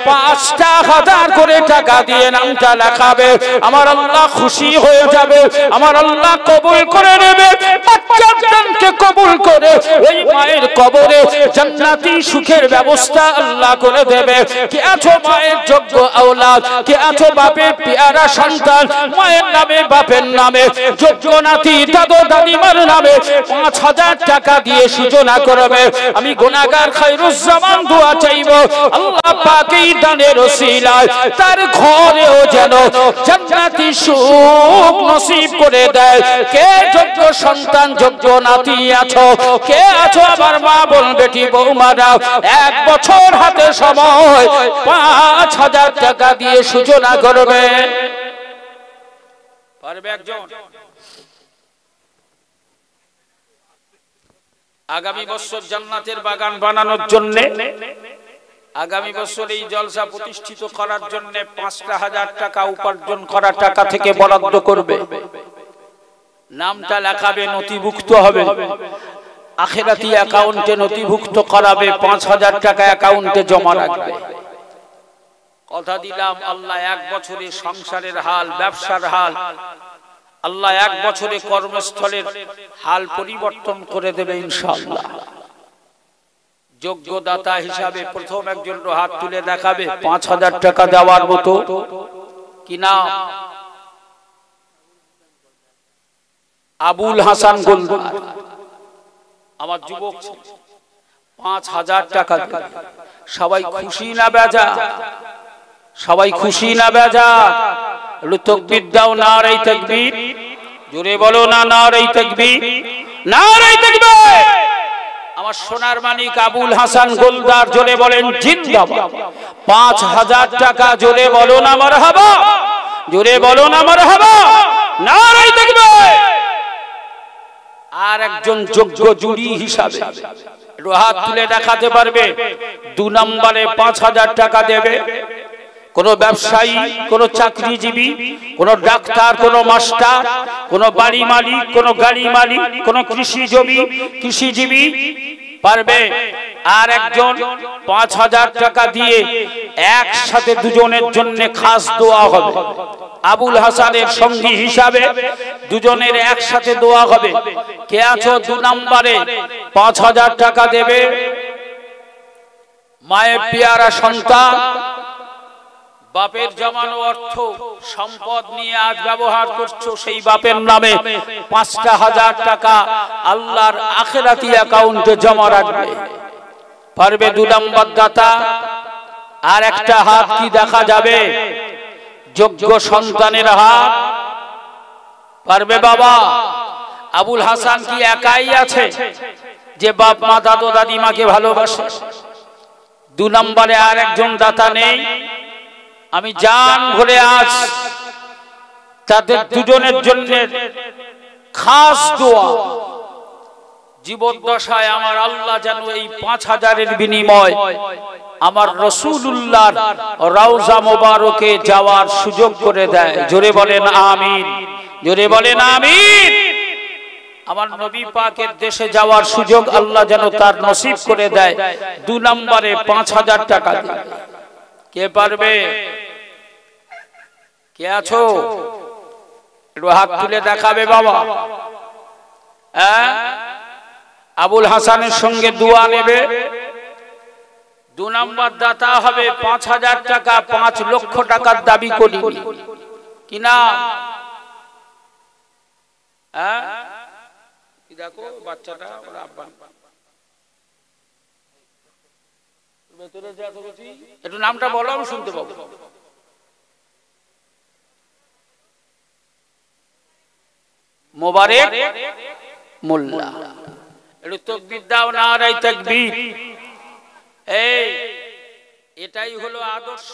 ৫,০০০ করে টাকা দিয়ে নামটা লেখাবে। আমার আল্লাহ খুশি হয়ে যাবে, আমার আল্লাহ কবুল করে নেবে। বাচ্চাকে কবুল করে ওই মায়ের কবরে জান্নাতি সুখের ব্যবস্থা আল্লাহ করে দেবে। কে আছো মায়ের যোগ্য আওলাদ, কে আছো বাপের পেয়ারা সন্তান, মায়ের নামে বাপের নামে যোগ্য নাতি দাদু দাদিমার নামে ৫,০০০ টাকা দিয়ে সূচনা করবে। আমি গুনাহগার খায়রুজ্জামান দোয়া চাইব আল্লাহ পাক এই দানের ওসিলায় তার ঘরেও যেন জান্নাতি সুখ নসিব করে দেয়। কে যোগ্য সন্তান যোগ্য নাতি আছো, কে আছো আমার মা বোন বেটি বৌমারা, ১ বছর হাতে সময় ৫,০০০ টাকা দিয়ে সূচনা করবে। পারবে একজন? আগামী বছর জান্নাতের বাগান বানানোর জন্য, আগামী বছর এই জলসা প্রতিষ্ঠিত করার জন্য ৫,০০০ টাকা উপার্জন করা টাকা থেকে বরাদ্দ করবে। নামটা লেখাবে, নথিভুক্ত হবে, আখিরাতি অ্যাকাউন্টে নথিভুক্ত করাবে, ৫,০০০ টাকা অ্যাকাউন্টে জমা রাখবে। কথা দিলাম আল্লাহ ১ বছরে সংসারের হাল, ব্যবসার হাল, আল্লাহ ১ বছরে কর্মস্থলের হাল পরিবর্তন করে দেবে ইনশাআল্লাহ। যোগ্য দাতা হিসাবে প্রথম একজন হাত তুলে দেখাবে ৫,০০০ টাকা দেওয়ার মতো। কি নাম? আবুল হাসান গোলদার, আমার যুবক, ৫,০০০ টাকা। সবাই খুশি না বেজা? সবাই খুশি না বেজা? তাকবীর দাও, নারে তাকবীর, জোরে বলো না নারে তাকবীর, নারে তাকবীর। আমার সোনার মানিক আবুল হাসান গোলদার, জোরে বলেন জিন্দাবাদ। ৫,০০০ টাকা, জোরে বলো না মারহাবা, জোরে বলো না মারহাবা, নারে তাকবীর। আর একজন যোগ্য জুরি হিসাবে হাত তুলে দেখাতে পারবে ২ নম্বরে ৫,০০০ টাকা দেবে। কোন ব্যবসায়ী, কোন চাকরিজীবী, কোন ডাক্তার, কোন মাস্টার, কোন বাড়ি মালিক, কোন গাড়ি মালিক, কোন কৃষিজীবী পারবে। আর একজন ৫,০০০ টাকা দিয়ে একসাথে দুজনের জন্য খাস দোয়া হবে। আবুল হাসানের সঙ্গী হিসাবে দুজনের একসাথে দোয়া হবে। কে আছো ২ নম্বরে ৫,০০০ টাকা দেবে? মায়ের পেয়ারা সন্তান, বাপের জমানো অর্থ সম্পদ নিয়ে আজ ব্যবহার করছো, সেই বাপের নামে ৫,০০০ টাকা আল্লাহর আখিরাতি অ্যাকাউন্টে জমা রাখবে। পারবে ২ নম্বর দাতা? আর একটা হাত কি দেখা যাবে? যোগ্য সন্তানের হাত। পারবে বাবা? আবুল হাসান কি একাই আছে যে বাপ মা দাদু দাদিমাকে ভালোবাসে? ২ নম্বরে আর একজন দাতা নেই? আমি জান ভরে আজ তাদের দুজনের জন্য খাস দোয়া। জীবদ্দশায় আমার আল্লাহ যেন এই ৫,০০০-এর বিনিময় আমার রাসূলুল্লাহর রওজা মোবারকে যাওয়ার সুযোগ করে দেয়। জোরে বলেন আমিন, জোরে বলেন আমিন। আমার নবী পাকের দেশে যাওয়ার সুযোগ আল্লাহ যেন তার নসিব করে দেয়। ২ নম্বরে ৫,০০০ টাকা দেবে। কে পারবে? কে আছো? একটু হাত তুলে দেখাবে বাবা। আবুল হাসানের সঙ্গে দোয়া নেবে। ২ নম্বর দাতা হবে ৫,০০০ টাকা, ৫ লক্ষ টাকার দাবি করি। কি নাম? দেখো বাচ্চাটা, ওর আব্বা একটু নামটা বলো, আমি শুনতে পাবো। মোবারক মোল্লা। একটু তাকবীর দাও, নারায়ে তাকবীর। এই এটাই হলো আদর্শ।